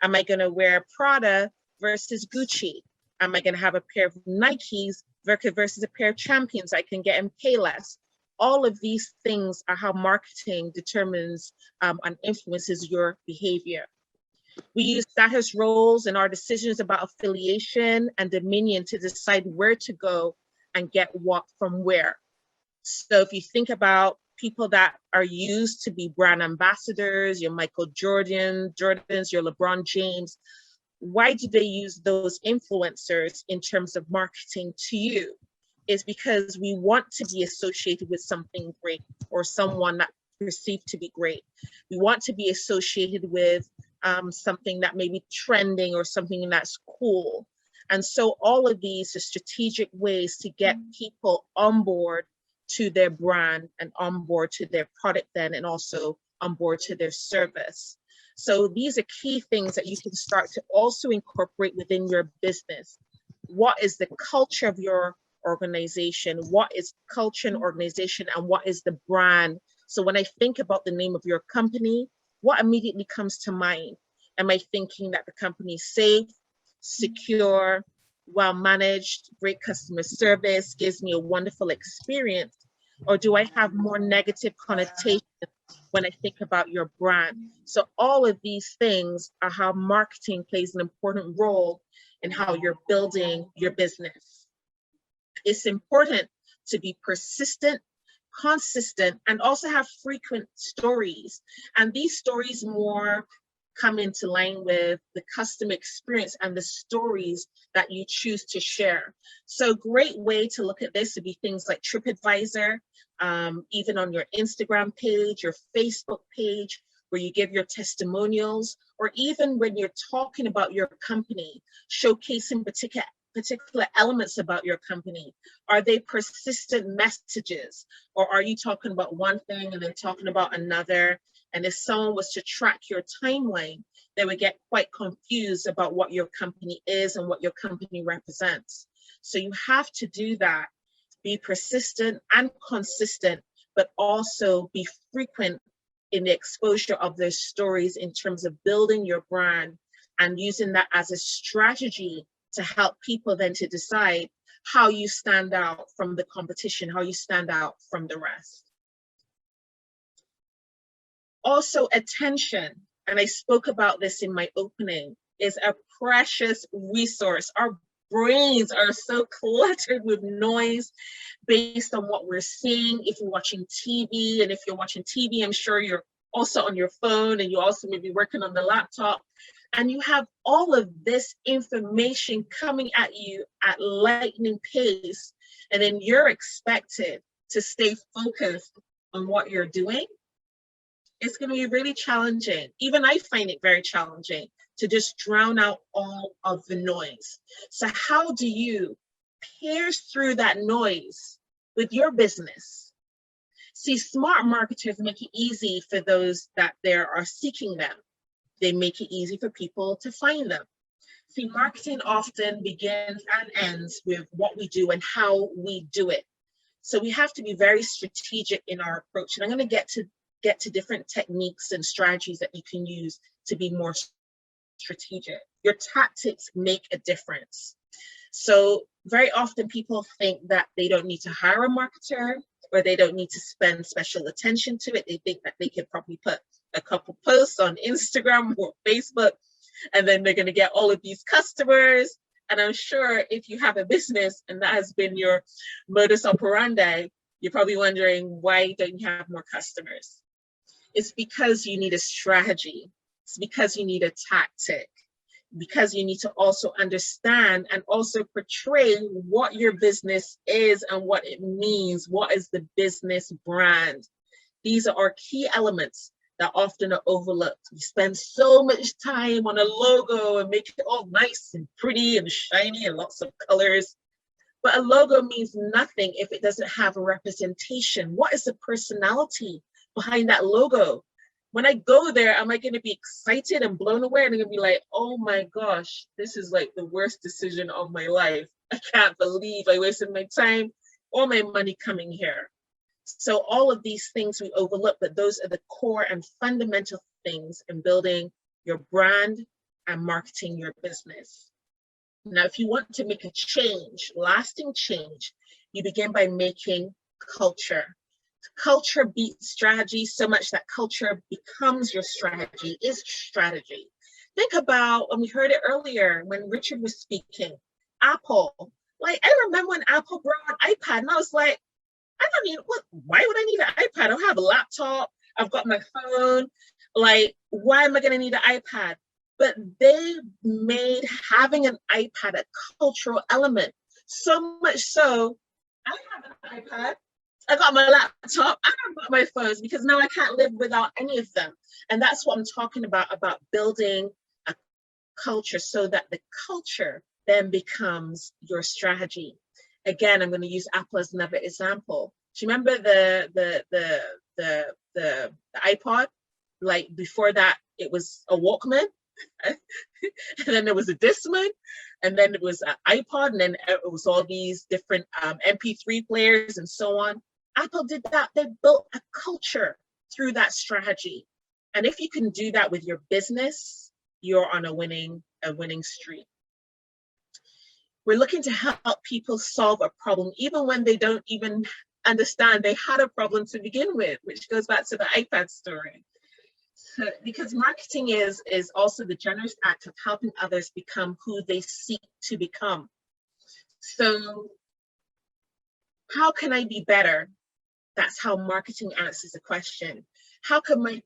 Speaker 9: Am I going to wear Prada versus Gucci? Am I going to have a pair of Nikes versus a pair of Champions I can get in Payless? All of these things are how marketing determines and influences your behavior. We use status roles in our decisions about affiliation and dominion to decide where to go and get what from where. So if you think about people that are used to be brand ambassadors, your Michael Jordans, your LeBron James, why do they use those influencers in terms of marketing to you? Is because we want to be associated with something great or someone that perceived to be great. We want to be associated with something that may be trending or something that's cool. And so all of these are strategic ways to get people on board to their brand and on board to their product then, and also on board to their service. So these are key things that you can start to also incorporate within your business. What is the culture of your organization? What is culture and organization, and what is the brand? So when I think about the name of your company, what immediately comes to mind? Am I thinking that the company is safe, secure, well managed, great customer service, gives me a wonderful experience? Or do I have more negative connotations when I think about your brand? So all of these things are how marketing plays an important role in how you're building your business. It's important to be persistent, consistent, and also have frequent stories. And these stories more come into line with the customer experience and the stories that you choose to share. So great way to look at this would be things like TripAdvisor, even on your Instagram page, your Facebook page, where you give your testimonials, or even when you're talking about your company, showcasing particular elements about your company. Are they persistent messages, or are you talking about one thing and then talking about another? And if someone was to track your timeline, they would get quite confused about what your company is and what your company represents. So you have to do that, be persistent and consistent, but also be frequent in the exposure of those stories in terms of building your brand and using that as a strategy to help people then to decide how you stand out from the competition, how you stand out from the rest. Also, attention, and I spoke about this in my opening, is a precious resource. Our brains are so cluttered with noise based on what we're seeing. If you're watching TV, and if you're watching TV, I'm sure you're also on your phone, and you also may be working on the laptop, and you have all of this information coming at you at lightning pace, and then you're expected to stay focused on what you're doing. It's going to be really challenging. Even I find it very challenging to just drown out all of the noise. So how do you pierce through that noise with your business? See, smart marketers make it easy for those that there are seeking them. They make it easy for people to find them. See, marketing often begins and ends with what we do and how we do it. So we have to be very strategic in our approach. And I'm going to get to different techniques and strategies that you can use to be more strategic. Your tactics make a difference. So very often people think that they don't need to hire a marketer, or they don't need to spend special attention to it. They think that they can probably put a couple posts on Instagram or Facebook, and then they're going to get all of these customers. And I'm sure if you have a business and that has been your modus operandi, you're probably wondering, why don't you have more customers? It's because you need a strategy. It's because you need a tactic, because you need to also understand and also portray what your business is and what it means. What is the business brand? These are our key elements that often are overlooked. We spend so much time on a logo and make it all nice and pretty and shiny and lots of colors. But a logo means nothing if it doesn't have a representation. What is the personality behind that logo? When I go there, am I going to be excited and blown away? And I'm going to be like, oh my gosh, this is like the worst decision of my life. I can't believe I wasted my time or my money coming here. So all of these things we overlook, but those are the core and fundamental things in building your brand and marketing your business. Now, if you want to make a change, lasting change, you begin by making culture. Culture beats strategy so much that culture becomes your strategy, is strategy. Think about, and we heard it earlier when Richard was speaking, Apple. Like, I remember when Apple brought an iPad, and I was like, I don't need, why would I need an iPad? I don't have a laptop. I've got my phone. Like, why am I going to need an iPad? but they made having an iPad a cultural element. So much so, I have an iPad, I got my laptop, I got my phones, because now I can't live without any of them. And that's what I'm talking about building a culture so that the culture then becomes your strategy. Again, I'm going to use Apple as another example. Do you remember the iPod? Like before that, it was a Walkman, and then there was a Discman, and then it was an iPod, and then it was all these different MP3 players and so on. Apple did that. They built a culture through that strategy. And if you can do that with your business, you're on a winning streak. We're looking to help people solve a problem, even when they don't even understand they had a problem to begin with, which goes back to the iPad story. So, because marketing is also the generous act of helping others become who they seek to become. So how can I be better? That's how marketing answers the question. How can my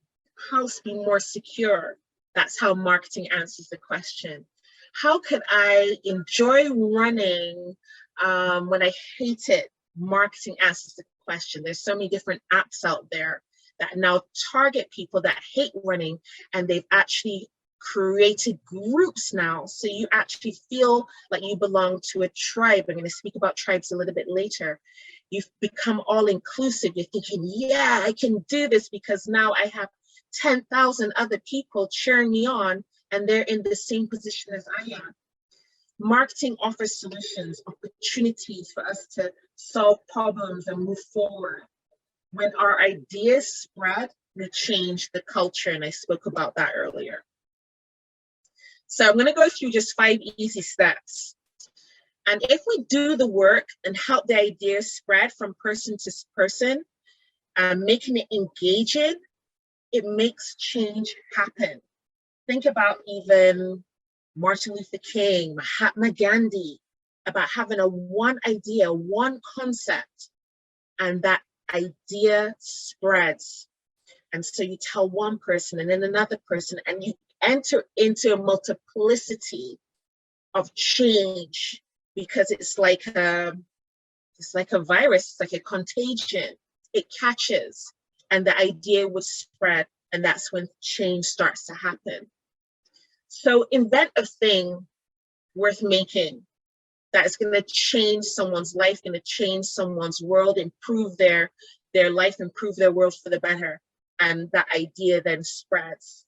Speaker 9: house be more secure? That's how marketing answers the question. How can I enjoy running when I hate it? Marketing answers the question. There's so many different apps out there that now target people that hate running, and they've actually created groups now. So you actually feel like you belong to a tribe. I'm going to speak about tribes a little bit later. You've become all inclusive. You're thinking, yeah, I can do this because now I have 10,000 other people cheering me on, and they're in the same position as I am. Marketing offers solutions, opportunities for us to solve problems and move forward. When our ideas spread, we change the culture, and I spoke about that earlier. So I'm going to go through just 5 easy steps. And if we do the work and help the ideas spread from person to person, making it engaging, it makes change happen. Think about even Martin Luther King, Mahatma Gandhi, about having one idea, one concept, and that idea spreads. And so you tell one person and then another person, and you enter into a multiplicity of change, because it's like a virus, it's like a contagion. It catches, and the idea would spread, and that's when change starts to happen. So invent a thing worth making that is going to change someone's life, going to change someone's world, improve their life, improve their world for the better. And that idea then spreads.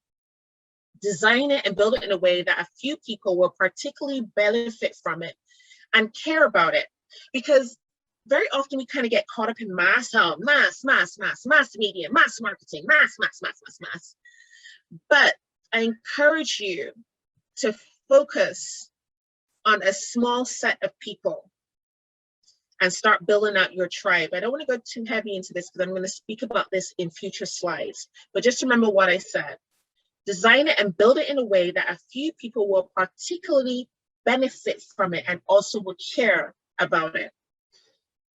Speaker 9: Design it and build it in a way that a few people will particularly benefit from it and care about it. Because very often we kind of get caught up in mass media, mass marketing, mass. But I encourage you to focus on a small set of people and start building out your tribe. I don't want to go too heavy into this because I'm going to speak about this in future slides, but just remember what I said. Design it and build it in a way that a few people will particularly benefit from it and also will care about it.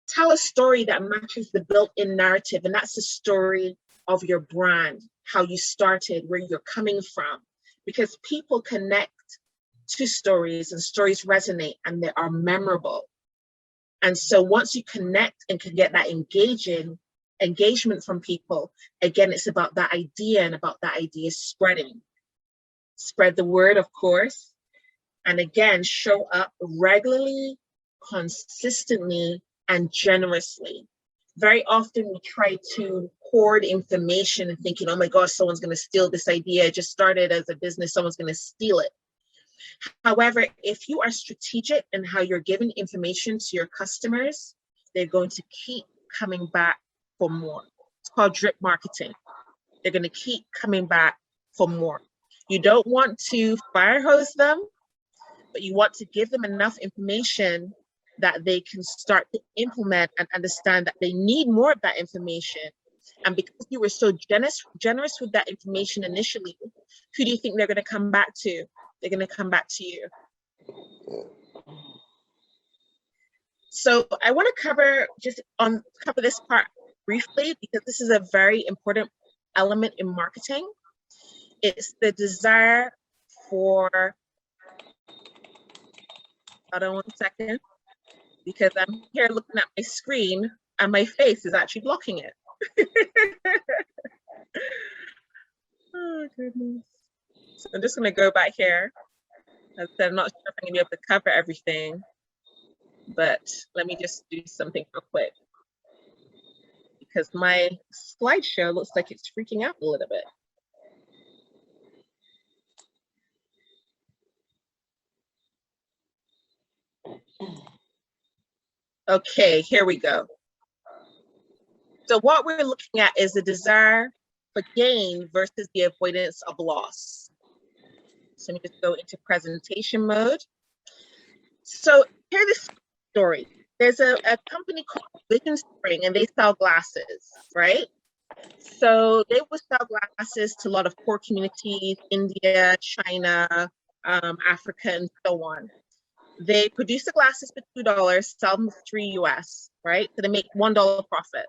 Speaker 9: Tell a story that matches the built-in narrative, and that's the story of your brand, how you started, where you're coming from, because people connect to stories and stories resonate and they are memorable. And so once you connect and can get that engagement from people, again, it's about that idea and about that idea spreading. Spread the word, of course. And again, show up regularly, consistently, and generously. Very often we try to hoard information and thinking, oh my gosh, someone's going to steal this idea. I just started as a business, someone's going to steal it. However, if you are strategic in how you're giving information to your customers, they're going to keep coming back for more. It's called drip marketing. They're going to keep coming back for more. You don't want to fire hose them, but you want to give them enough information that they can start to implement and understand that they need more of that information. And because you were so generous with that information initially, who do you think they're going to come back to? They're going to come back to you. So I want to cover this part briefly, because this is a very important element in marketing. It's the desire for, hold on 1 second, because I'm here looking at my screen and my face is actually blocking it. Oh goodness. So I'm just gonna go back here. As I said, I'm not sure if I'm gonna be able to cover everything, but let me just do something real quick because my slideshow looks like it's freaking out a little bit. Okay, here we go. So what we're looking at is the desire for gain versus the avoidance of loss. So let me just go into presentation mode. So here's the story. There's a company called Vision Spring and they sell glasses, right? So they would sell glasses to a lot of poor communities, India, China, Africa, and so on. They produce the glasses for $2, sell them for $3 US, right? So they make $1 profit.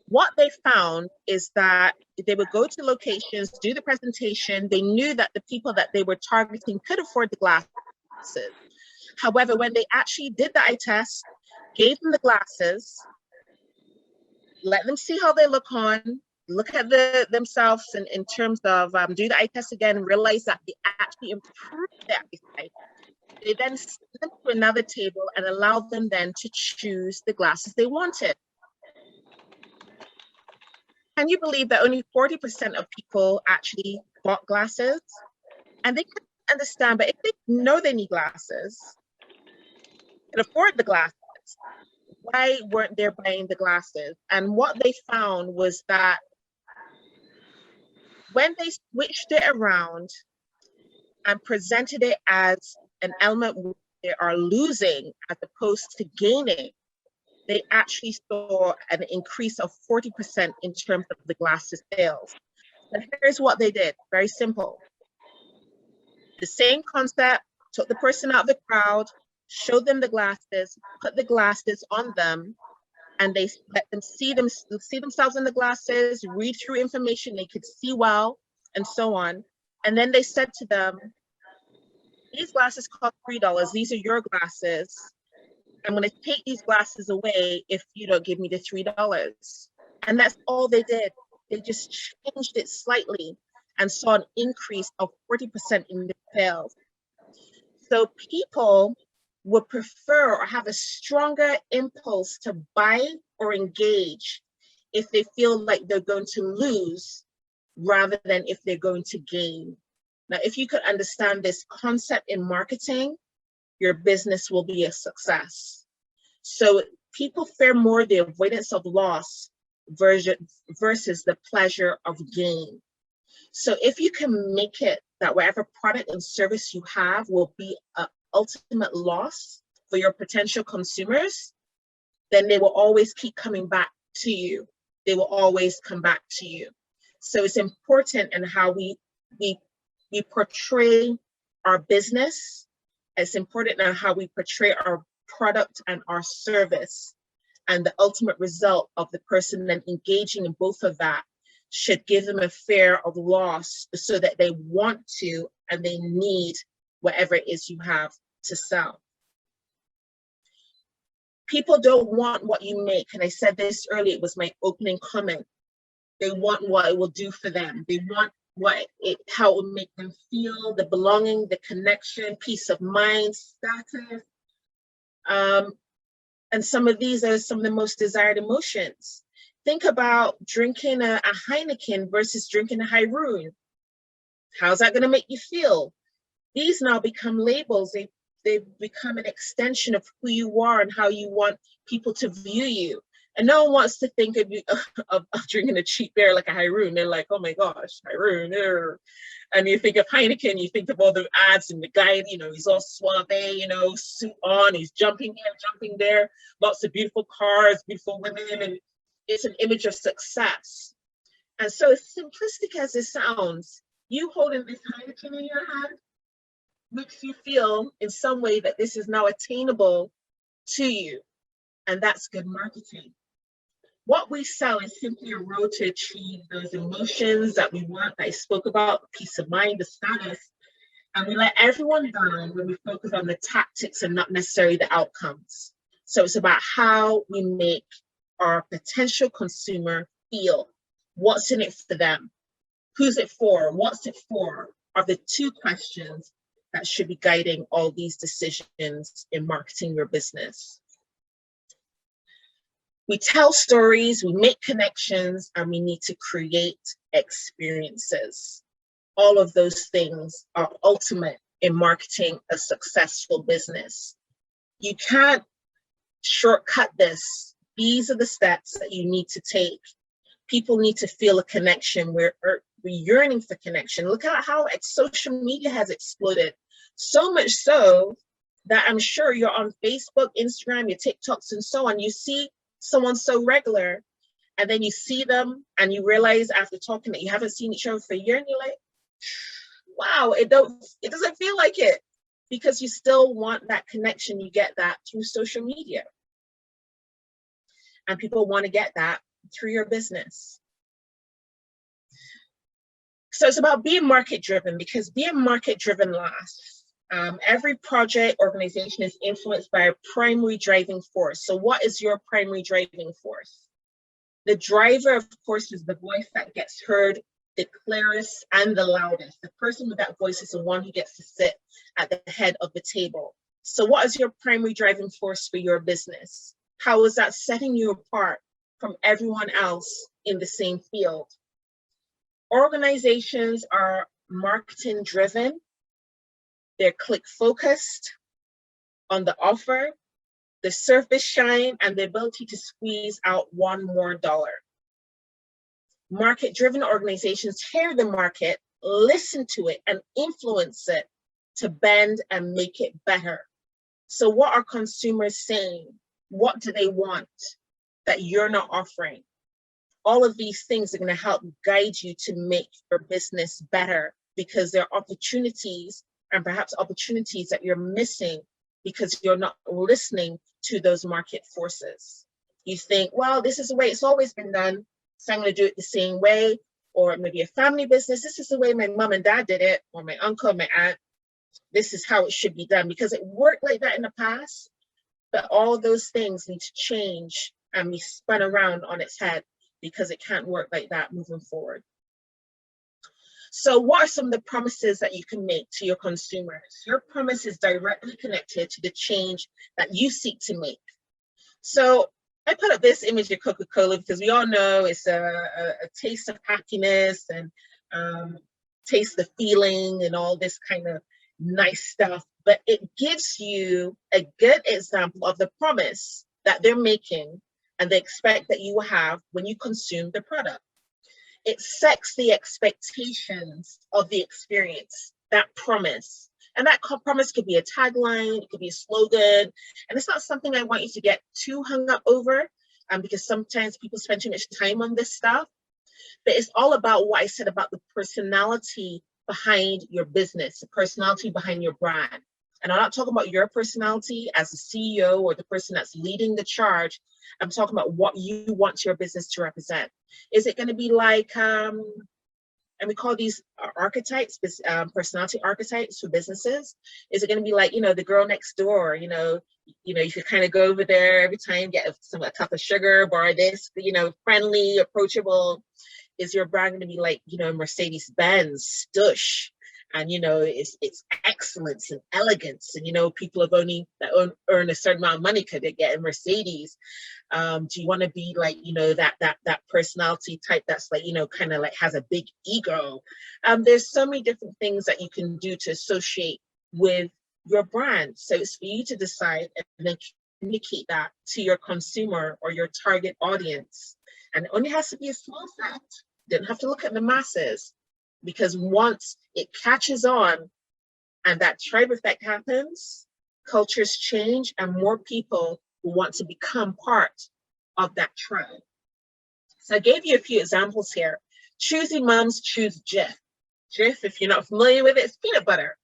Speaker 9: What they found is that they would go to locations, do the presentation. They knew that the people that they were targeting could afford the glasses. However, when they actually did the eye test, gave them the glasses, let them see how they look on, look at themselves in terms of do the eye test again, realize that they actually improved their eyesight. They then send them to another table and allow them then to choose the glasses they wanted. Can you believe that only 40% of people actually bought glasses? And they couldn't understand, but if they know they need glasses, can afford the glasses, why weren't they buying the glasses? And what they found was that when they switched it around and presented it as an element where they are losing as opposed to gaining, they actually saw an increase of 40% in terms of the glasses sales. And here's what they did, very simple. The same concept, took the person out of the crowd, showed them the glasses, put the glasses on them, and they let them see themselves in the glasses, read through information they could see well, and so on. And then they said to them, these glasses cost $3, these are your glasses. I'm gonna take these glasses away if you don't give me the $3. And that's all they did. They just changed it slightly and saw an increase of 40% in the sales. So people would prefer or have a stronger impulse to buy or engage if they feel like they're going to lose rather than if they're going to gain. Now, if you could understand this concept in marketing, your business will be a success. So people fear more the avoidance of loss versus the pleasure of gain. So if you can make it that whatever product and service you have will be an ultimate loss for your potential consumers, then they will always keep coming back to you. They will always come back to you. So it's important in how we portray our business. It's important in how we portray our product and our service. And the ultimate result of the person then engaging in both of that should give them a fear of loss so that they want to and they need whatever it is you have to sell. People don't want what you make. And I said this earlier, it was my opening comment. They want what it will do for them. They want how it will make them feel, the belonging, the connection, peace of mind, status. And some of these are some of the most desired emotions. Think about drinking a Heineken versus drinking a Hyroon. How's that going to make you feel? These now become labels. They become an extension of who you are and how you want people to view you. And no one wants to think of drinking a cheap beer like a Hyroon. They're like, oh my gosh, Hyroon. And you think of Heineken, you think of all the ads and the guy, he's all suave, suit on, he's jumping here, jumping there, lots of beautiful cars, beautiful women, and it's an image of success. And so as simplistic as it sounds, you holding this Heineken in your hand makes you feel in some way that this is now attainable to you. And that's good marketing. What we sell is simply a road to achieve those emotions that we want, that I spoke about, peace of mind, the status, And we let everyone down when we focus on the tactics and not necessarily the outcomes. So it's about how we make our potential consumer feel. What's in it for them? Who's it for? What's it for? Are the two questions that should be guiding all these decisions in marketing your business. We tell stories, we make connections, and we need to create experiences. All of those things are ultimate in marketing a successful business. You can't shortcut this. These are the steps that you need to take. People need to feel a connection. We're yearning for connection. Look at how social media has exploded. So much so that I'm sure you're on Facebook, Instagram, your TikToks, and so on. You see someone so regular, and then you see them and you realize after talking that you haven't seen each other for a year, and you're like, wow, it doesn't feel like it, because you still want that connection. You get that through social media. And people want to get that through your business. So it's about being market driven, because being market driven lasts. Every project organization is influenced by a primary driving force. So what is your primary driving force? The driver, of course, is the voice that gets heard the clearest and the loudest. The person with that voice is the one who gets to sit at the head of the table. So what is your primary driving force for your business? How is that setting you apart from everyone else in the same field? Organizations are marketing driven. They're click focused on the offer, the surface shine, and the ability to squeeze out one more dollar. Market driven organizations hear the market, listen to it, and influence it to bend and make it better. So what are consumers saying? What do they want that you're not offering? All of these things are going to help guide you to make your business better, because there are opportunities, and perhaps opportunities that you're missing because you're not listening to those market forces. You think, well, this is the way it's always been done, so I'm going to do it the same way. Or maybe a family business, this is the way my mom and dad did it, or my uncle, my aunt. This is how it should be done because it worked like that in the past. But all those things need to change and be spun around on its head, because it can't work like that moving forward. So what are some of the promises that you can make to your consumers? Your promise is directly connected to the change that you seek to make. So I put up this image of Coca-Cola because we all know it's a taste of happiness and taste the feeling and all this kind of nice stuff. But it gives you a good example of the promise that they're making and they expect that you will have when you consume the product. It sets the expectations of the experience, that promise. And that promise could be a tagline, it could be a slogan. And it's not something I want you to get too hung up over, because sometimes people spend too much time on this stuff. But it's all about what I said about the personality behind your business, the personality behind your brand. And I'm not talking about your personality as a CEO or the person that's leading the charge. I'm talking about what you want your business to represent. Is it going to be like, and we call these archetypes, personality archetypes for businesses. Is it going to be like, the girl next door, you could kind of go over there every time, get a cup of sugar, borrow this, friendly, approachable. Is your brand going to be like, Mercedes-Benz, stush? And, it's excellence and elegance. And, people have only that earn a certain amount of money could they get a Mercedes. Do you want to be like, that personality type that's like, kind of like has a big ego? There's so many different things that you can do to associate with your brand. So it's for you to decide and then communicate that to your consumer or your target audience. And it only has to be a small set. You don't have to look at the masses. Because once it catches on and that tribe effect happens, cultures change and more people will want to become part of that tribe. So I gave you a few examples here. Choosy moms choose Jif. Jif, if you're not familiar with it, it's peanut butter.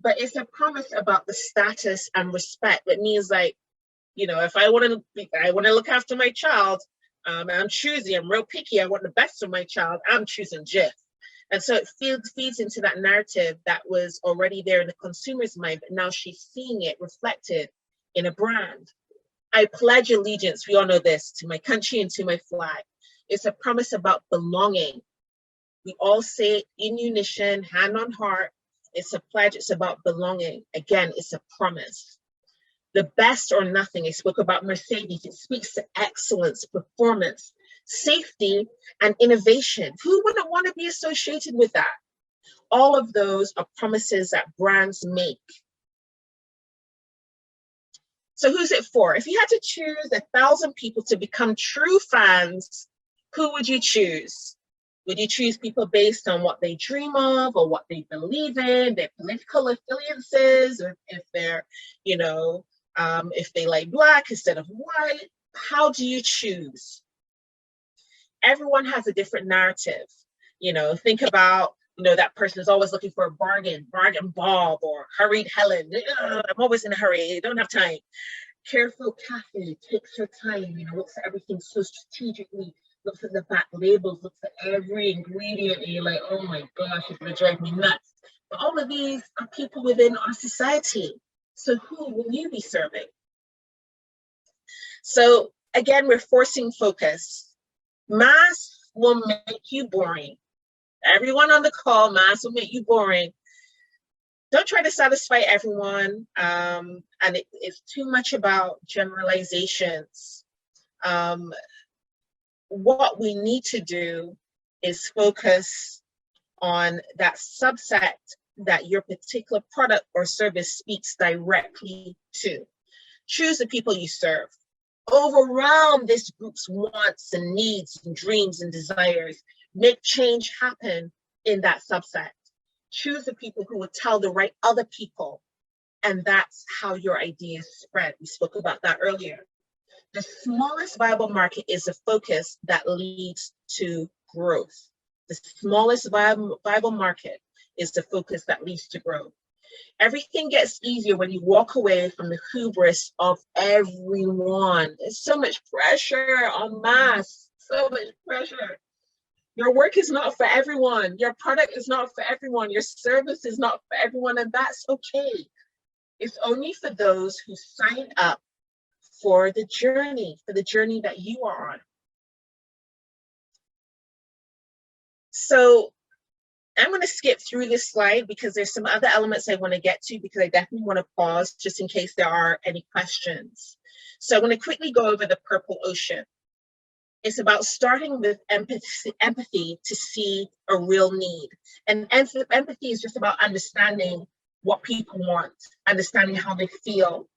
Speaker 9: But it's a promise about the status and respect. That means like, if I want to look after my child, I'm choosy, I'm real picky, I want the best for my child, I'm choosing Jif. And so it feeds into that narrative that was already there in the consumer's mind, but now she's seeing it reflected in a brand. I pledge allegiance, we all know this, to my country and to my flag. It's a promise about belonging. We all say it in unison, hand on heart. It's a pledge, it's about belonging. Again, it's a promise. The best or nothing, I spoke about Mercedes, it speaks to excellence, performance, safety, and innovation. Who wouldn't want to be associated with that? All of those are promises that brands make. So who's it for? If you had to choose 1,000 people to become true fans, who would you choose? Would you choose people based on what they dream of or what they believe in, their political affiliances, or if they're, if they like Black instead of white? How do you choose? Everyone has a different narrative. Think about, that person is always looking for a bargain Bob or hurried Helen. I'm always in a hurry, I don't have time. Careful Kathy takes her time, looks at everything so strategically, looks at the back labels, looks at every ingredient, and you're like, oh my gosh, it's gonna drive me nuts. But all of these are people within our society. So who will you be serving? So again, we're forcing focus. Mass will make you boring. Everyone on the call, mass will make you boring. Don't try to satisfy everyone. And it's too much about generalizations. What we need to do is focus on that subset that your particular product or service speaks directly to. Choose the people you serve. Overwhelm this group's wants and needs and dreams and desires. Make change happen in that subset. Choose the people who will tell the right other people, and that's how your ideas spread. We spoke about that earlier. The smallest viable market is the focus that leads to growth. The smallest viable market is the focus that leads to growth. Everything gets easier when you walk away from the hubris of everyone. There's so much pressure on mass, so much pressure. Your work is not for everyone. Your product is not for everyone. Your service is not for everyone, and that's okay. It's only for those who sign up for the journey that you are on. So I'm going to skip through this slide because there's some other elements I want to get to, because I definitely want to pause just in case there are any questions. So I'm going to quickly go over the purple ocean. It's about starting with empathy to see a real need. And empathy is just about understanding what people want, understanding how they feel.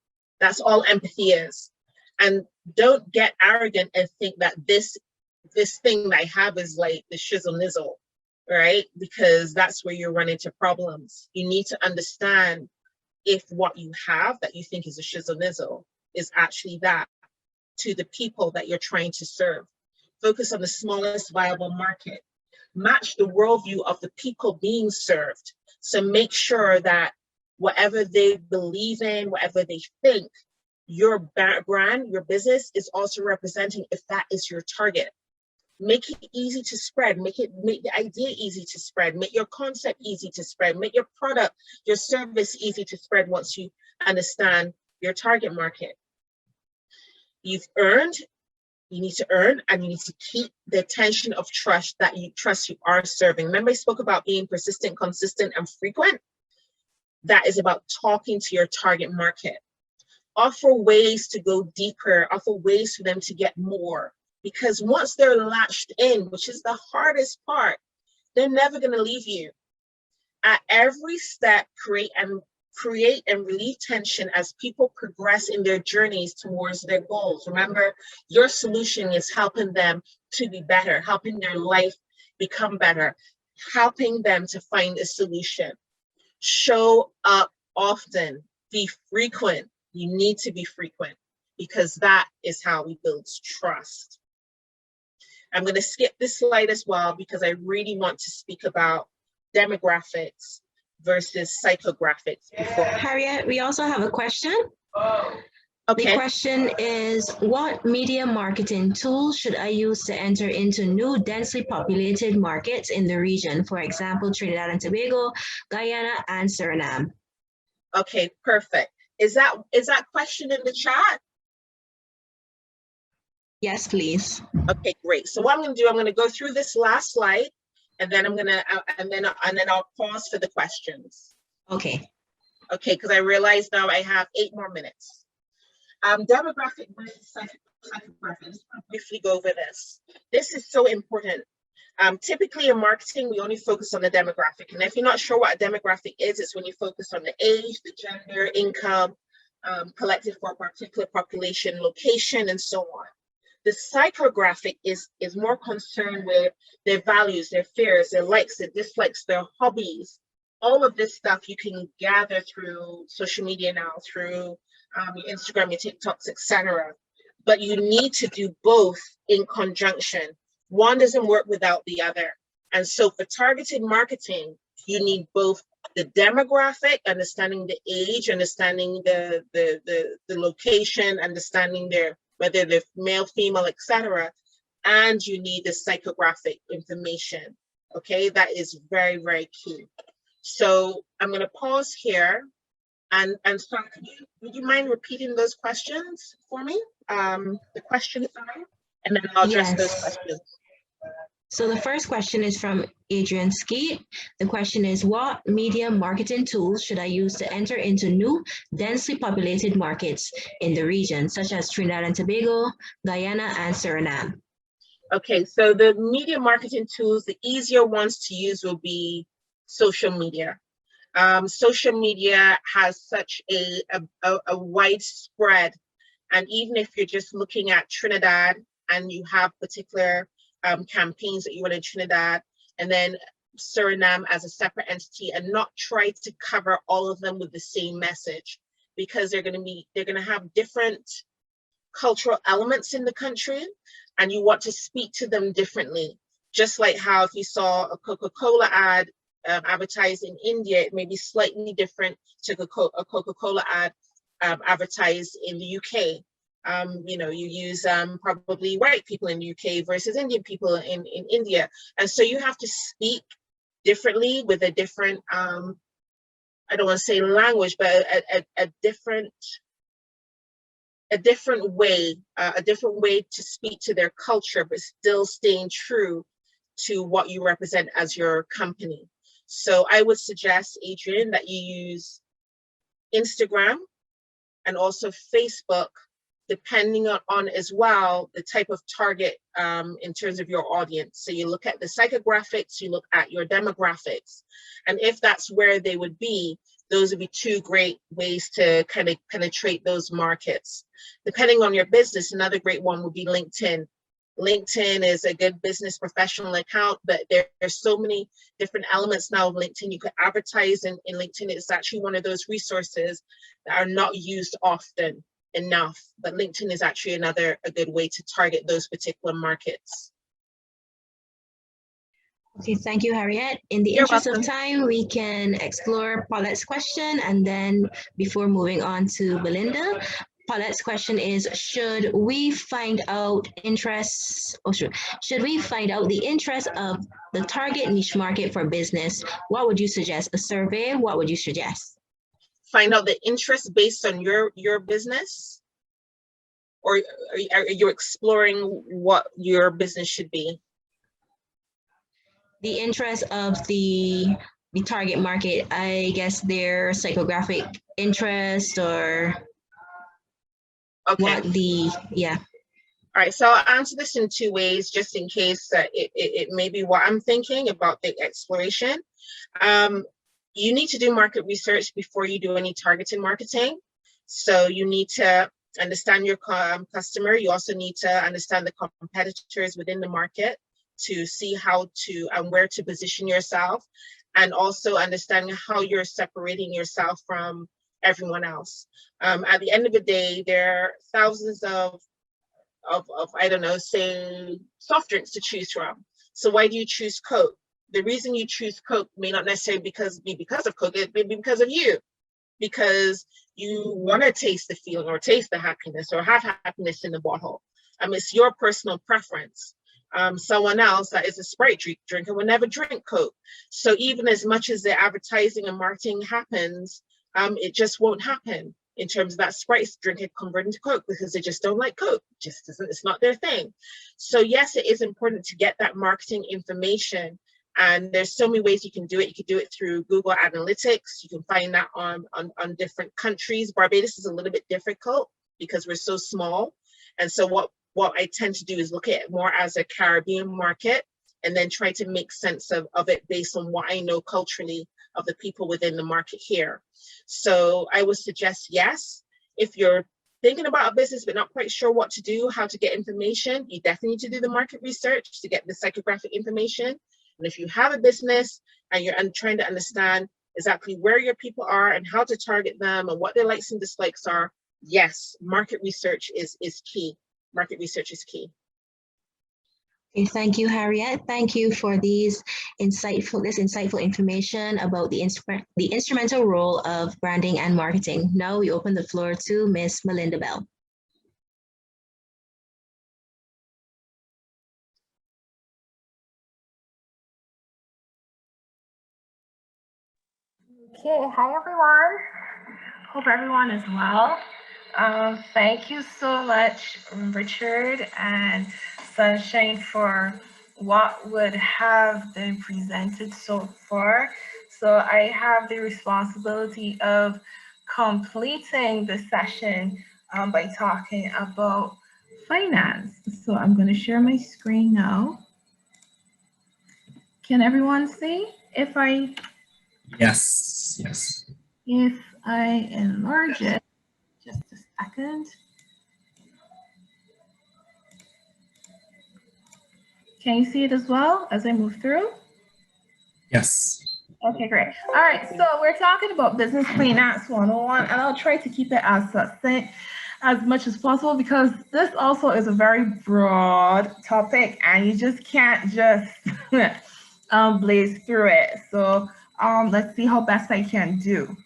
Speaker 9: That's all empathy is. And don't get arrogant and think that this thing that I have is like the shizzle nizzle, right? Because that's where you run into problems. You need to understand if what you have that you think is a shizzle nizzle is actually that to the people that you're trying to serve. Focus on the smallest viable market. Match the worldview of the people being served. So make sure that whatever they believe in, whatever they think, your brand, your business is also representing if that is your target. Make it easy to spread, make the idea easy to spread, make your concept easy to spread, make your product, your service easy to spread once you understand your target market. You need to earn, and you need to keep the attention of trust that you are serving. Remember, I spoke about being persistent, consistent, and frequent? That is about talking to your target market. Offer ways to go deeper, offer ways for them to get more. Because once they're latched in, which is the hardest part, they're never going to leave you. At every step, create and relieve tension as people progress in their journeys towards their goals. Remember, your solution is helping them to be better, helping their life become better, helping them to find a solution. Show up often, be frequent. You need to be frequent because that is how we build trust. I'm going to skip this slide as well because I really want to speak about demographics versus psychographics before.
Speaker 1: Harriet, we also have a question. The
Speaker 9: Okay.
Speaker 1: question is, what media marketing tools should I use to enter into new densely populated markets in the region? For example, Trinidad and Tobago, Guyana, and Suriname.
Speaker 9: Okay, perfect. Is that question in the chat?
Speaker 1: Yes, please.
Speaker 9: Okay, great. So what I'm going to do, I'm going to go through this last slide, and then I'm going to and then I'll pause for the questions.
Speaker 1: Okay.
Speaker 9: Okay, because I realize now I have 8 more minutes. Demographic versus psychographic. I'll briefly go over this. This is so important. Typically in marketing, we only focus on the demographic. And if you're not sure what a demographic is, it's when you focus on the age, the gender, income, collected for a particular population, location, and so on. The psychographic is more concerned with their values, their fears, their likes, their dislikes, their hobbies. All of this stuff you can gather through social media now, through your Instagram, your TikToks, etc. But you need to do both in conjunction. One doesn't work without the other. And so for targeted marketing, you need both the demographic, understanding the age, understanding the location, understanding whether they're male, female, etc. And you need the psychographic information. Okay, that is very, very key. So I'm going to pause here and start. Would you mind repeating those questions for me? The questions, and then I'll address those questions.
Speaker 1: So the first question is from Adrian Skeet. The question is, what media marketing tools should I use to enter into new densely populated markets in the region, such as Trinidad and Tobago, Guyana, and Suriname?
Speaker 9: Okay, so the media marketing tools, the easier ones to use will be social media. Social media has such a widespread, and even if you're just looking at Trinidad and you have particular campaigns that you run in Trinidad, and then Suriname as a separate entity, and not try to cover all of them with the same message, because they're going to have different cultural elements in the country, and you want to speak to them differently. Just like how if you saw a Coca-Cola ad advertised in India, it may be slightly different to a Coca-Cola ad advertised in the UK. You know, you use probably white people in the UK versus Indian people in India. And so you have to speak differently with a different, I don't want to say language, but a different way to speak to their culture, but still staying true to what you represent as your company. So I would suggest, Adrian, that you use Instagram and also Facebook, depending on as well the type of target in terms of your audience. So you look at the psychographics, you look at your demographics, and if that's where they would be, those would be 2 great ways to kind of penetrate those markets. Depending on your business, another great one would be LinkedIn. LinkedIn is a good business professional account, but there's so many different elements now of LinkedIn. You could advertise in LinkedIn. It's actually one of those resources that are not used often enough, but LinkedIn is actually a good way to target those particular markets.
Speaker 1: Okay, thank you, Harriet. In the interest of time, we can explore Paulette's question, and then before moving on to Belinda, Paulette's question is, should we find out the interest of the target niche market for business? What would you suggest? A survey? What would you suggest?
Speaker 9: Find out the interest based on your business, or are you exploring what your business should be?
Speaker 1: The interest of the target market, I guess their psychographic interest, or
Speaker 9: okay.
Speaker 1: Yeah.
Speaker 9: All right, so I'll answer this in 2 ways, just in case it may be what I'm thinking about the exploration. You need to do market research before you do any targeted marketing. So you need to understand your customer. You also need to understand the competitors within the market to see how to and where to position yourself, and also understanding how you're separating yourself from everyone else. At the end of the day, there are thousands of I don't know, say soft drinks to choose from. So why do you choose Coke? The reason you choose Coke may not necessarily be because of Coke, it may be because of you. Because you want to taste the feeling or taste the happiness or have happiness in the bottle. It's your personal preference. Someone else that is a Sprite drinker will never drink Coke. So even as much as the advertising and marketing happens, it just won't happen in terms of that Sprite drinker converting to Coke because they just don't like Coke. Just isn't, it's not their thing. So yes, it is important to get that marketing information. And there's so many ways you can do it. You can do it through Google Analytics. You can find that on different countries. Barbados is a little bit difficult because we're so small. And so what I tend to do is look at it more as a Caribbean market and then try to make sense of it based on what I know culturally of the people within the market here. So I would suggest, yes, if you're thinking about a business but not quite sure what to do, how to get information, you definitely need to do the market research to get the psychographic information. And if you have a business and you're trying to understand exactly where your people are and how to target them and what their likes and dislikes are, yes, market research is key. Market research is key.
Speaker 1: Okay, thank you, Harriet. Thank you for this insightful information about the instrumental role of branding and marketing. Now we open the floor to Ms. Melinda Bell.
Speaker 11: Okay, hi everyone. Hope everyone is well. Thank you so much, Richard and Sunshine, for what would have been presented so far. So I have the responsibility of completing the session by talking about finance. So I'm going to share my screen now. Can everyone see? If I enlarge it, just a second. Can you see it as well as I move through?
Speaker 12: Yes.
Speaker 11: Okay, great. All right, so we're talking about Business Finance 101, and I'll try to keep it as succinct as much as possible because this also is a very broad topic and you just can't just blaze through it. So let's see how best I can do.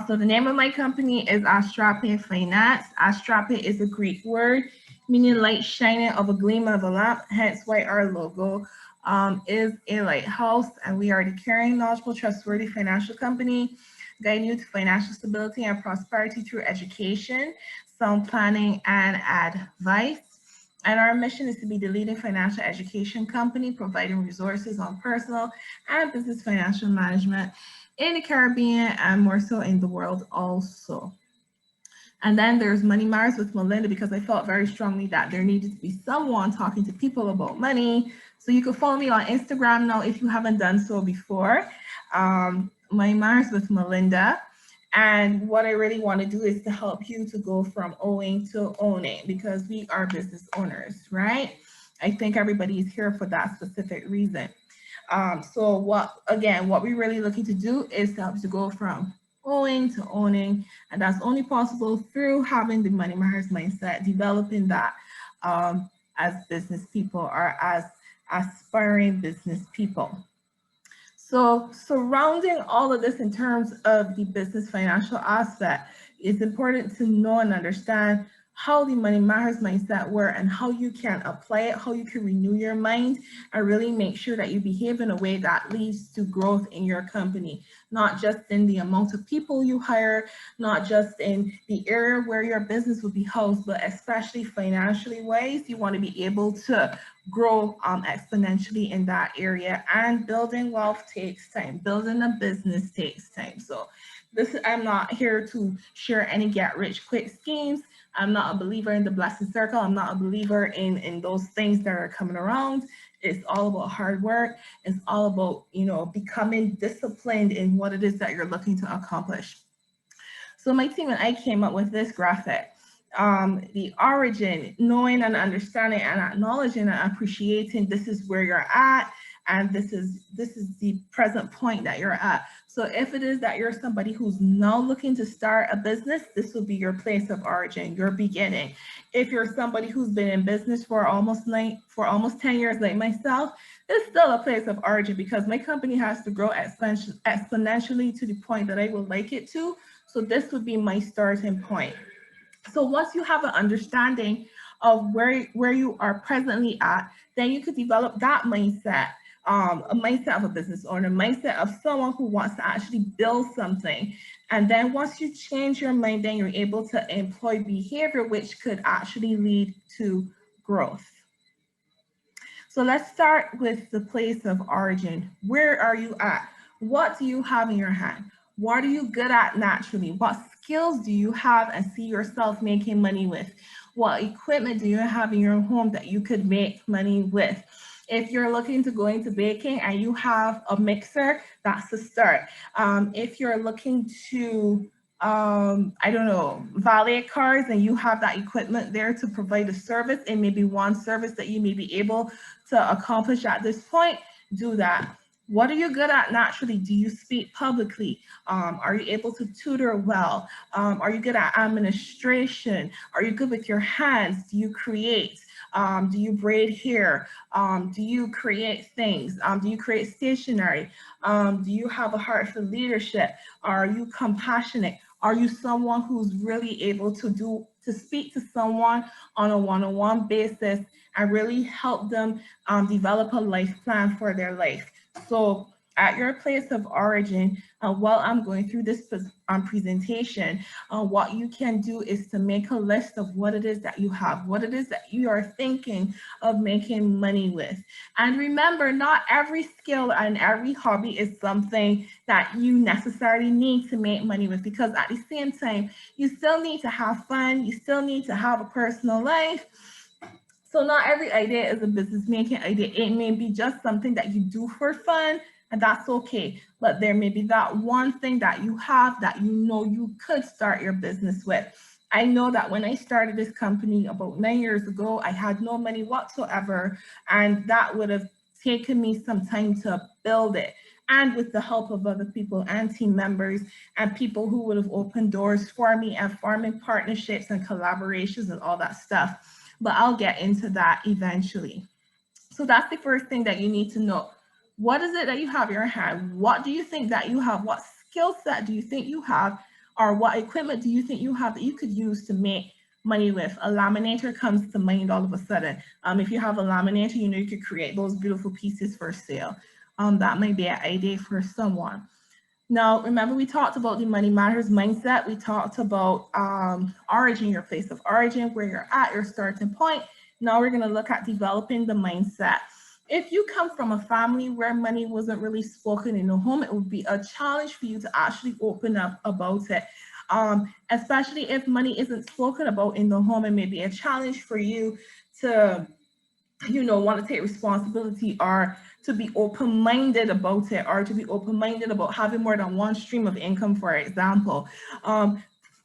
Speaker 11: So the name of my company is Astrape Finance. Astrape is a Greek word meaning light shining of a gleam of a lamp, hence why our logo is a lighthouse, and we are the caring, knowledgeable, trustworthy financial company guiding you to financial stability and prosperity through education, sound planning, and advice. And our mission is to be the leading financial education company providing resources on personal and business financial management in the Caribbean and more so in the world also. And then there's Money Matters with Melinda, because I felt very strongly that there needed to be someone talking to people about money. So you can follow me on Instagram now if you haven't done so before. Money Matters with Melinda. And what I really want to do is to help you to go from owing to owning, because we are business owners, right? I think everybody is here for that specific reason. So what we're really looking to do is to help you to go from owing to owning, and that's only possible through having the money matters mindset, developing that as business people or as aspiring business people. So surrounding all of this in terms of the business financial aspect, it's important to know and understand how the money matters mindset works and how you can apply it, how you can renew your mind and really make sure that you behave in a way that leads to growth in your company, not just in the amount of people you hire, not just in the area where your business will be housed, but especially financially wise, you want to be able to grow exponentially in that area. And building wealth takes time. Building a business takes time. So I'm not here to share any get rich quick schemes. I'm not a believer in the blessing circle. I'm not a believer in those things that are coming around. It's all about hard work. It's all about, becoming disciplined in what it is that you're looking to accomplish. So my team and I came up with this graphic. The origin, knowing and understanding and acknowledging and appreciating this is where you're at, and this is the present point that you're at. So if it is that you're somebody who's now looking to start a business, this will be your place of origin, your beginning. If you're somebody who's been in business for almost 10 years like myself, it's still a place of origin because my company has to grow exponentially to the point that I would like it to. So this would be my starting point. So once you have an understanding of where you are presently at, then you could develop that mindset, a mindset of a business owner, a mindset of someone who wants to actually build something. And then once you change your mind, then you're able to employ behavior which could actually lead to growth. So let's start with the place of origin. Where are you at? What do you have in your hand? What are you good at naturally? What skills do you have and see yourself making money with? What equipment do you have in your home that you could make money with? If you're looking to go into baking and you have a mixer, that's a start. If you're looking to I don't know, valet cars and you have that equipment there to provide a service, and maybe one service that you may be able to accomplish at this point, do that. What are you good at naturally? Do you speak publicly? Are you able to tutor well? Are you good at administration? Are you good with your hands? Do you create? Do you braid hair? Do you create things? Do you create stationery? Do you have a heart for leadership? Are you compassionate? Are you someone who's really able to speak to someone on a one-on-one basis and really help them develop a life plan for their life? So at your place of origin, while I'm going through this presentation, what you can do is to make a list of what it is that you have, what it is that you are thinking of making money with. And remember, not every skill and every hobby is something that you necessarily need to make money with, because at the same time, you still need to have fun, you still need to have a personal life. So not every idea is a business making idea. It may be just something that you do for fun, and that's okay. But there may be that one thing that you have that you know you could start your business with. I know that when I started this company about 9 years ago, I had no money whatsoever, and that would have taken me some time to build it. And with the help of other people and team members and people who would have opened doors for me and forming partnerships and collaborations and all that stuff. But I'll get into that eventually. So that's the first thing that you need to know. What is it that you have in your hand? What do you think that you have? What skill set do you think you have? Or what equipment do you think you have that you could use to make money with? A laminator comes to mind all of a sudden. If you have a laminator, you know you could create those beautiful pieces for sale. That might be an idea for someone. Now, remember we talked about the money matters mindset. We talked about origin, your place of origin, where you're at, your starting point. Now we're gonna look at developing the mindset. If you come from a family where money wasn't really spoken in the home, it would be a challenge for you to actually open up about it. Especially if money isn't spoken about in the home, it may be a challenge for you to, want to take responsibility or to be open-minded about it, or to be open-minded about having more than one stream of income, for example.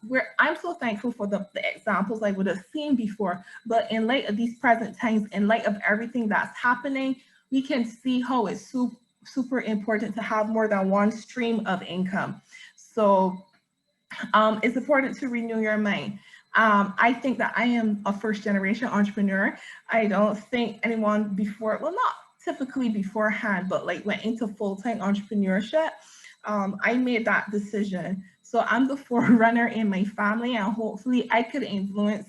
Speaker 11: Where I'm so thankful for the examples I would have seen before, but in light of these present times, in light of everything that's happening, we can see how it's super important to have more than one stream of income. So it's important to renew your mind. I think that I am a first generation entrepreneur. I don't think anyone before, well, not typically beforehand, but like went into full-time entrepreneurship. I made that decision. So I'm the forerunner in my family, and hopefully I could influence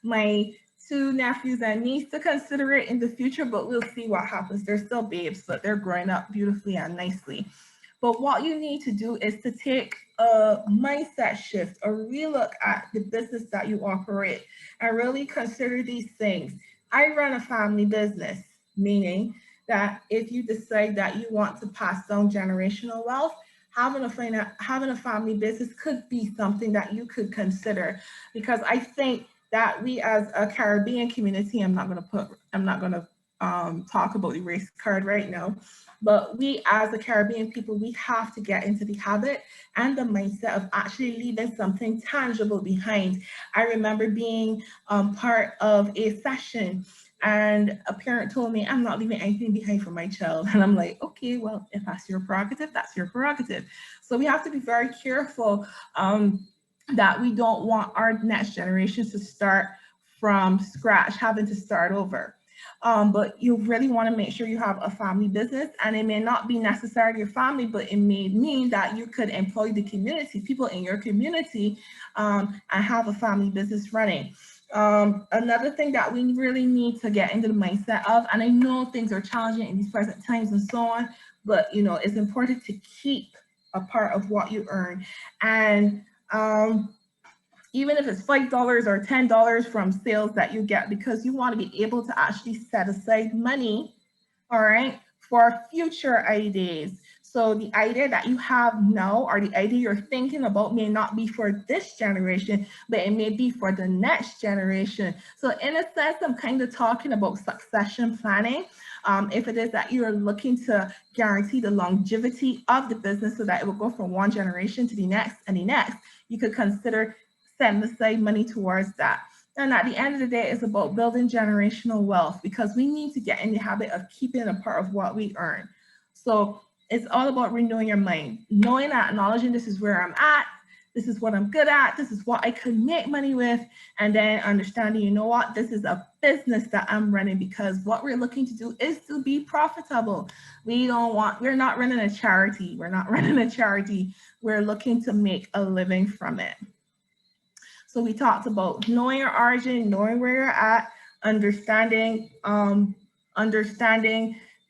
Speaker 11: my 2 nephews and niece to consider it in the future, but we'll see what happens. They're still babes, but they're growing up beautifully and nicely. But what you need to do is to take a mindset shift, a relook at the business that you operate, and really consider these things. I run a family business, meaning that if you decide that you want to pass down generational wealth, having a family business could be something that you could consider, because I think that we as a Caribbean community, I'm not going to talk about the race card right now, but we as a Caribbean people, we have to get into the habit and the mindset of actually leaving something tangible behind. I remember being part of a session And a parent told me, I'm not leaving anything behind for my child. And I'm like, okay, well, if that's your prerogative, that's your prerogative. So we have to be very careful that we don't want our next generations to start from scratch, having to start over. But you really want to make sure you have a family business, and it may not be necessarily your family, but it may mean that you could employ the community, people in your community, and have a family business running. Another thing that we really need to get into the mindset of, and I know things are challenging in these present times and so on, but you know, it's important to keep a part of what you earn. And even if it's $5 or $10 from sales that you get, because you want to be able to actually set aside money, all right, for future ideas. So the idea that you have now, or the idea you're thinking about, may not be for this generation, but it may be for the next generation. So in a sense, I'm kind of talking about succession planning. If it is that you're looking to guarantee the longevity of the business so that it will go from one generation to the next and the next, you could consider setting aside money towards that. And at the end of the day, it's about building generational wealth, because we need to get in the habit of keeping a part of what we earn. So it's all about renewing your mind, knowing that, acknowledging this is where I'm at, this is what I'm good at, this is what I could make money with, and then understanding, you know what, this is a business that I'm running, because what we're looking to do is to be profitable. We're not running a charity. We're not running a charity. We're looking to make a living from it. So we talked about knowing your origin, knowing where you're at, understanding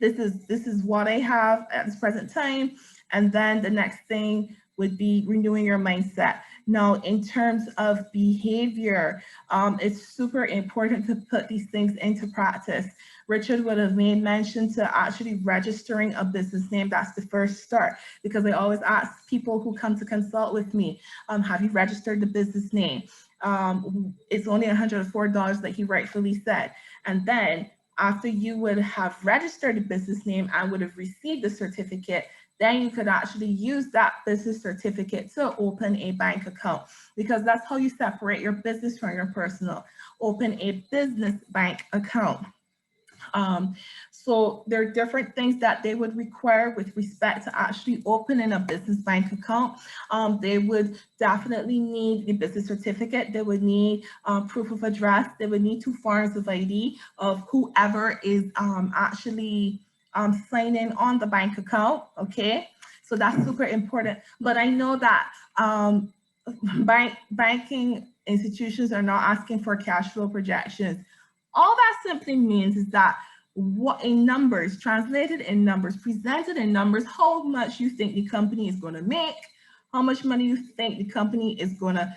Speaker 11: this is what I have at this present time. And then the next thing would be renewing your mindset. Now, in terms of behavior, it's super important to put these things into practice. Richard would have made mention to actually registering a business name. That's the first start, because I always ask people who come to consult with me, have you registered the business name? It's only $104, like he rightfully said. And then after you would have registered the business name and would have received the certificate, then you could actually use that business certificate to open a bank account, because that's how you separate your business from your personal. Open a business bank account. So there are different things that they would require with respect to actually opening a business bank account. They would definitely need the business certificate. They would need proof of address. They would need 2 forms of ID of whoever is actually signing on the bank account. Okay, so that's super important. But I know that banking institutions are not asking for cash flow projections. All that simply means is that what in numbers, translated in numbers, presented in numbers, how much you think the company is going to make, how much money you think the company is going to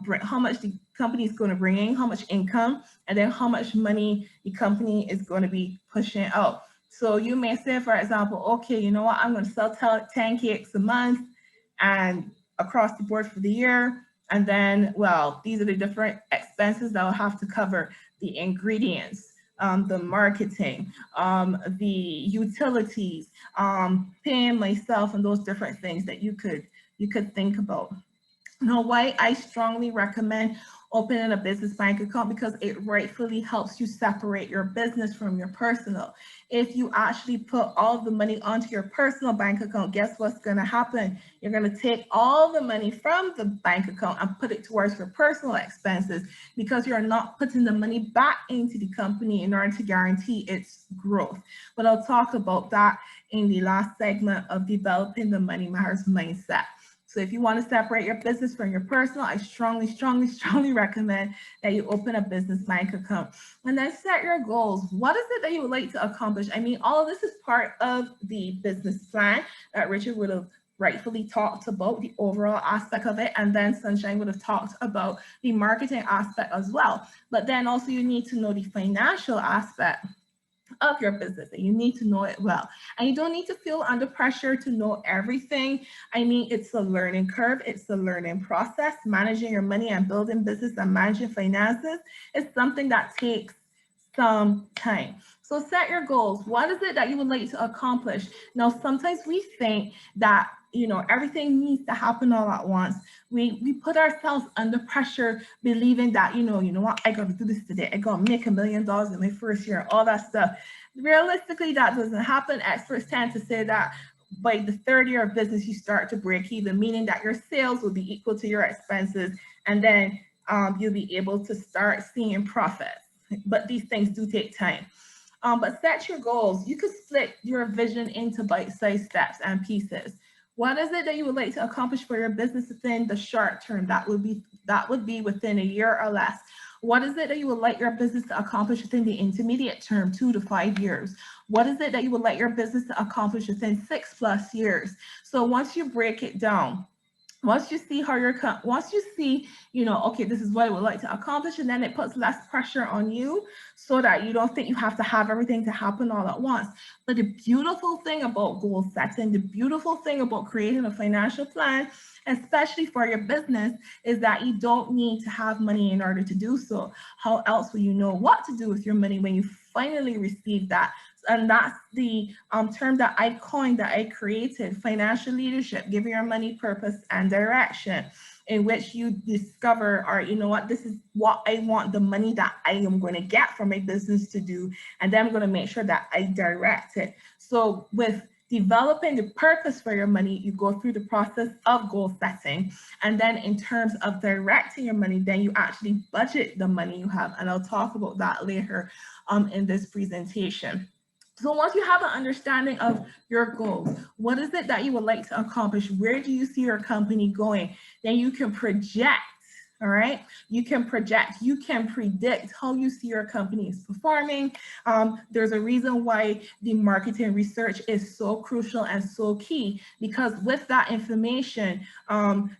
Speaker 11: bring, how much the company is going to bring in, how much income, and then how much money the company is going to be pushing out. So you may say, for example, okay, you know what, I'm going to sell 10 cakes a month and across the board for the year. And then, well, these are the different expenses that I'll have to cover: the ingredients, the marketing, the utilities, paying myself, and those different things that you could think about. Now, why I strongly recommend opening a business bank account, because it rightfully helps you separate your business from your personal. If you actually put all the money onto your personal bank account, guess what's going to happen? You're going to take all the money from the bank account and put it towards your personal expenses, because you're not putting the money back into the company in order to guarantee its growth. But I'll talk about that in the last segment of developing the money matters mindset. So if you want to separate your business from your personal, I strongly, strongly, strongly recommend that you open a business bank account. And then set your goals. What is it that you would like to accomplish? I mean, all of this is part of the business plan that Richard would have rightfully talked about, the overall aspect of it. And then Sunshine would have talked about the marketing aspect as well. But then also you need to know the financial aspect of your business, and you need to know it well. And you don't need to feel under pressure to know everything. I mean, it's a learning curve. It's a learning process. Managing your money and building business and managing finances is something that takes some time. So set your goals. What is it that you would like to accomplish? Now, sometimes we think that everything needs to happen all at once. We put ourselves under pressure, believing that, you know what, I got to do this today. I got to make $1 million in my first year, all that stuff. Realistically, that doesn't happen. Experts tend to say that by the third year of business, you start to break even, meaning that your sales will be equal to your expenses, and then you'll be able to start seeing profits. But these things do take time. But set your goals. You could split your vision into bite-sized steps and pieces. What is it that you would like to accomplish for your business within the short term? That would be within a year or less. What is it that you would like your business to accomplish within the intermediate term, 2 to 5 years? What is it that you would like your business to accomplish within 6+ years? So once you break it down, once you see okay, this is what I would like to accomplish, and then it puts less pressure on you so that you don't think you have to have everything to happen all at once. But the beautiful thing about goal setting, the beautiful thing about creating a financial plan, especially for your business, is that you don't need to have money in order to do so. How else will you know what to do with your money when you finally receive that? And that's the term that I coined, that I created, financial leadership, giving your money purpose and direction, in which you discover, or you know what, this is what I want the money that I am going to get from my business to do, and then I'm going to make sure that I direct it. So with developing the purpose for your money, you go through the process of goal setting. And then in terms of directing your money, then you actually budget the money you have. And I'll talk about that later in this presentation. So once you have an understanding of your goals, what is it that you would like to accomplish? Where do you see your company going? Then you can project, all right? You can project, you can predict how you see your company is performing. There's a reason why the marketing research is so crucial and so key, because with that information,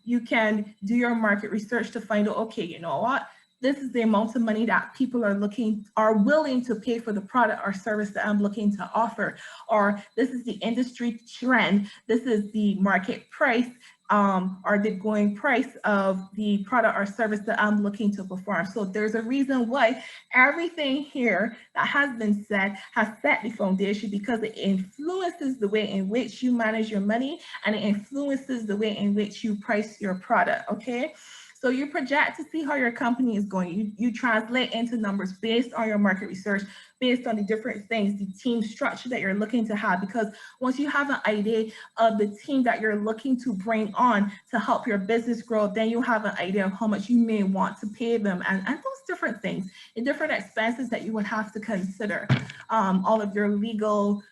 Speaker 11: you can do your market research to find out, okay, you know what? This is the amount of money that people are willing to pay for the product or service that I'm looking to offer. Or this is the industry trend. This is the market price or the going price of the product or service that I'm looking to perform. So there's a reason why everything here that has been said has set the foundation, because it influences the way in which you manage your money, and it influences the way in which you price your product, okay? So you project to see how your company is going. You translate into numbers based on your market research, based on the different things, the team structure that you're looking to have. Because once you have an idea of the team that you're looking to bring on to help your business grow, then you have an idea of how much you may want to pay them, and those different things, the different expenses that you would have to consider, all of your legal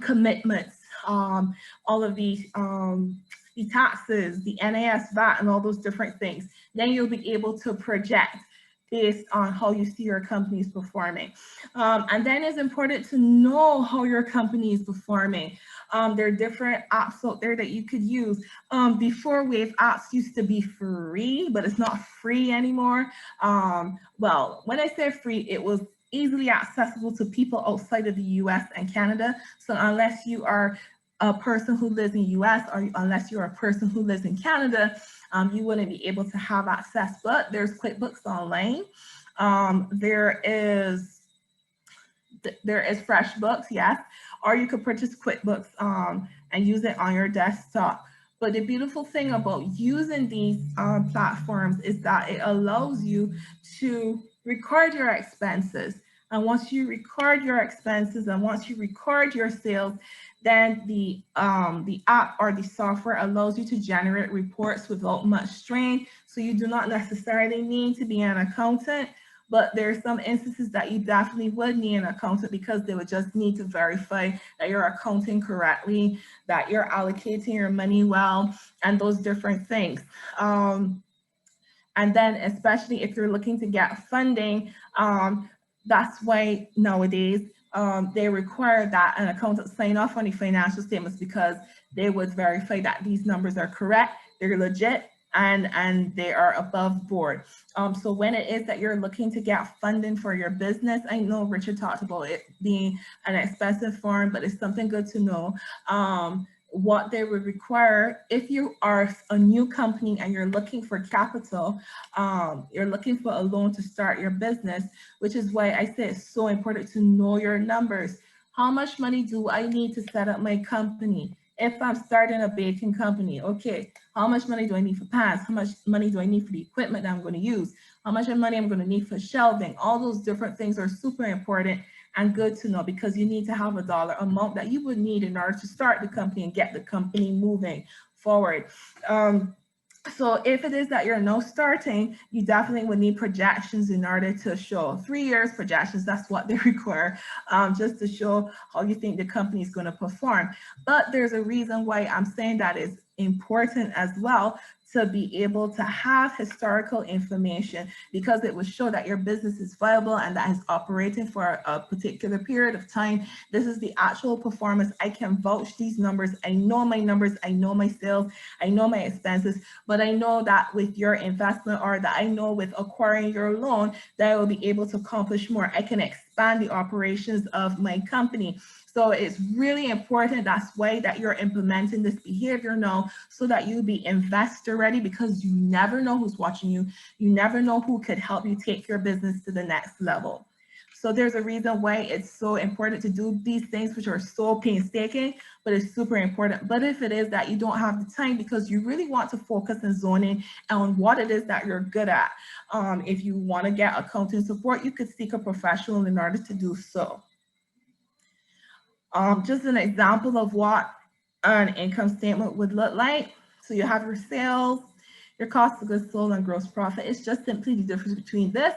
Speaker 11: commitments, all of the taxes, the NAS, VAT, and all those different things. Then you'll be able to project based on how you see your company is performing. And then it's important to know how your company is performing. There are different apps out there that you could use. Before, Wave apps used to be free, but it's not free anymore. Well, when I say free, it was easily accessible to people outside of the US and Canada. So unless you are a person who lives in the US, or unless you're a person who lives in Canada, you wouldn't be able to have access. But there's QuickBooks Online. There is FreshBooks, yes, or you could purchase QuickBooks and use it on your desktop. But the beautiful thing about using these platforms is that it allows you to record your expenses. And once you record your expenses and once you record your sales, then the app or the software allows you to generate reports without much strain. So you do not necessarily need to be an accountant, but there are some instances that you definitely would need an accountant, because they would just need to verify that you're accounting correctly, that you're allocating your money well, and those different things. And then especially if you're looking to get funding, that's why nowadays they require that an accountant sign off on the financial statements, because they would verify that these numbers are correct, they're legit, and they are above board. So when it is that you're looking to get funding for your business, I know Richard talked about it being an expensive form, but it's something good to know. What they would require if you are a new company and you're looking for capital, you're looking for a loan to start your business, which is why I say it's so important to know your numbers. How much money do I need to set up my company? If I'm starting a baking company, okay, how much money do I need for pans? How much money do I need for the equipment that I'm going to use? How much money I'm going to need for shelving? All those different things are super important and good to know, because you need to have a dollar amount that you would need in order to start the company and get the company moving forward. So if it is that you're now starting, you definitely would need projections in order to show 3 years projections. That's what they require, just to show how you think the company is going to perform. But there's a reason why I'm saying that is important as well, to be able to have historical information, because it will show that your business is viable and that is operating for a particular period of time. This is the actual performance. I can vouch these numbers. I know my numbers. I know my sales. I know my expenses. But I know that with your investment, or that I know with acquiring your loan, that I will be able to accomplish more. I can expand the operations of my company. So it's really important. That's why that you're implementing this behavior now, so that you be investor ready, because you never know who's watching you. You never know who could help you take your business to the next level. So there's a reason why it's so important to do these things, which are so painstaking, but it's super important. But if it is that you don't have the time because you really want to focus and zone in on what it is that you're good at, if you want to get accounting support, you could seek a professional in order to do so. Just an example of what an income statement would look like. So you have your sales, your cost of goods sold, and gross profit. It's just simply the difference between this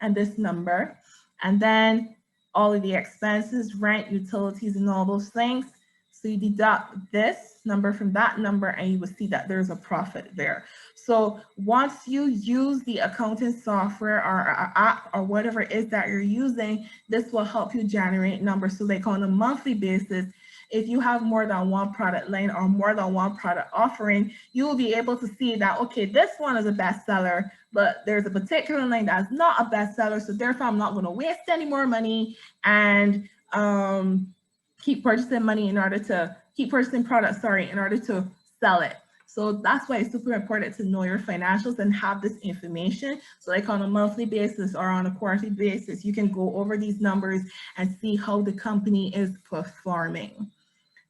Speaker 11: and this number. And then all of the expenses, rent, utilities, and all those things. So you deduct this number from that number, and you will see that there's a profit there. So once you use the accounting software or app or whatever it is that you're using, this will help you generate numbers. So like on a monthly basis, if you have more than one product line or more than one product offering, you will be able to see that, okay, this one is a bestseller, but there's a particular line that's not a bestseller. So therefore, I'm not going to waste any more money and keep purchasing money in order to keep purchasing products, in order to sell it. So that's why it's super important to know your financials and have this information. So like on a monthly basis or on a quarterly basis, you can go over these numbers and see how the company is performing.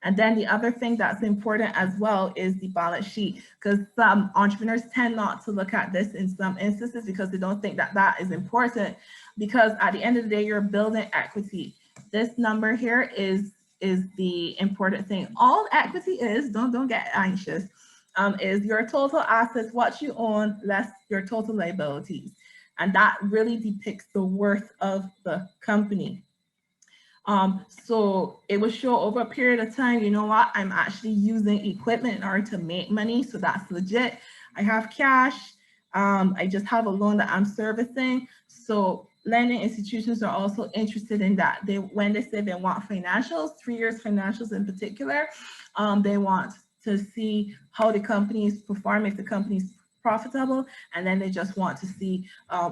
Speaker 11: And then the other thing that's important as well is the balance sheet, because some entrepreneurs tend not to look at this in some instances because they don't think that that is important, because at the end of the day, you're building equity. This number here is the important thing. All equity is, don't get anxious, is your total assets, what you own, less your total liabilities. And that really depicts the worth of the company. So it will show over a period of time, you know what, I'm actually using equipment in order to make money. So that's legit. I have cash. I just have a loan that I'm servicing. So lending institutions are also interested in that. When they say they want financials, 3 years financials in particular, they want to see how the company is performing, if the company's profitable, and then they just want to see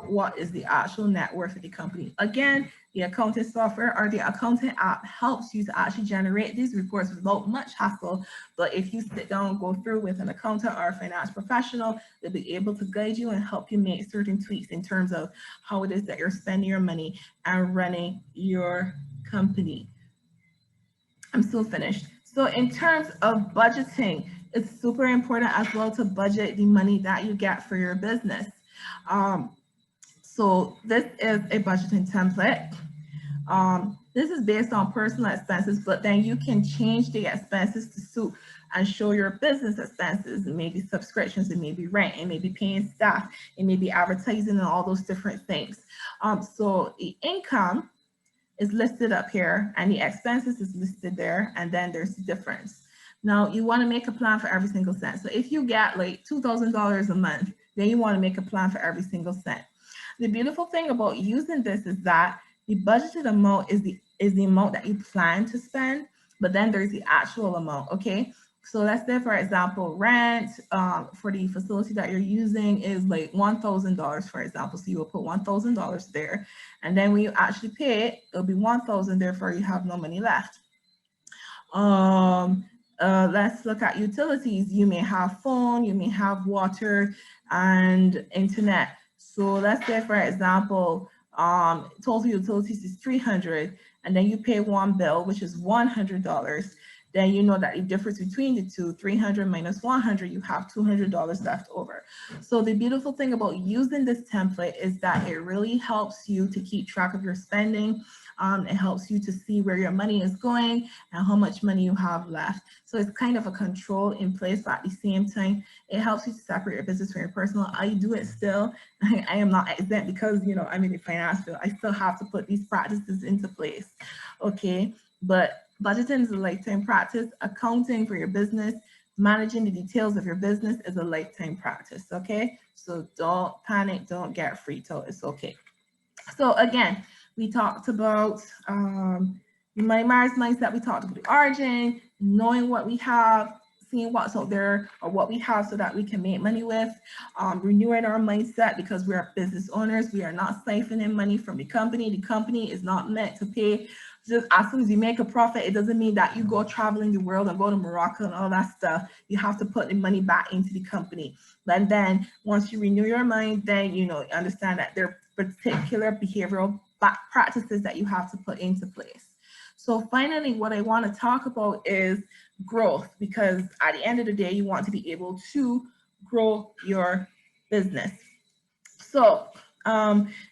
Speaker 11: what is the actual net worth of the company. Again, the accounting software or the accounting app helps you to actually generate these reports without much hassle. But if you sit down and go through with an accountant or a finance professional, they'll be able to guide you and help you make certain tweaks in terms of how it is that you're spending your money and running your company. I'm still finished. So in terms of budgeting, it's super important as well to budget the money that you get for your business. So this is a budgeting template. This is based on personal expenses, but then you can change the expenses to suit and show your business expenses. It may be subscriptions, it may be rent, it may be paying staff, it may be advertising and all those different things. So the income is listed up here and the expenses is listed there, and then there's the difference. Now you want to make a plan for every single cent. So if you get like $2,000 a month, then you want to make a plan for every single cent. The beautiful thing about using this is that the budgeted amount is the amount that you plan to spend, but then there's the actual amount, okay? So let's say, for example, rent for the facility that you're using is like $1,000, for example. So you will put $1,000 there. And then when you actually pay it, it'll be $1,000, therefore you have no money left. Let's look at utilities. You may have phone, you may have water and internet. So let's say, for example, total utilities is $300, and then you pay one bill, which is $100. then you know that the difference between the two, 300 minus 100, you have $200 left over. So the beautiful thing about using this template is that it really helps you to keep track of your spending. It helps you to see where your money is going and how much money you have left. So it's kind of a control in place, but at the same time, it helps you to separate your business from your personal. I do it still. I am not exempt because, you know, I'm in the finance field. I still have to put these practices into place, okay? But budgeting is a lifetime practice. Accounting for your business, managing the details of your business is a lifetime practice, okay? So don't panic, don't get freaked out, it's okay. So again, we talked about money matters mindset, we talked about the origin, knowing what we have, seeing what's out there or what we have so that we can make money with, renewing our mindset because we are business owners. We are not siphoning money from the company. The company is not meant to pay. Just as soon as you make a profit, it doesn't mean that you go traveling the world and go to Morocco and all that stuff. You have to put the money back into the company. And then once you renew your mind, then you know, understand that there are particular behavioral practices that you have to put into place. So finally, what I want to talk about is growth, because at the end of the day, you want to be able to grow your business. So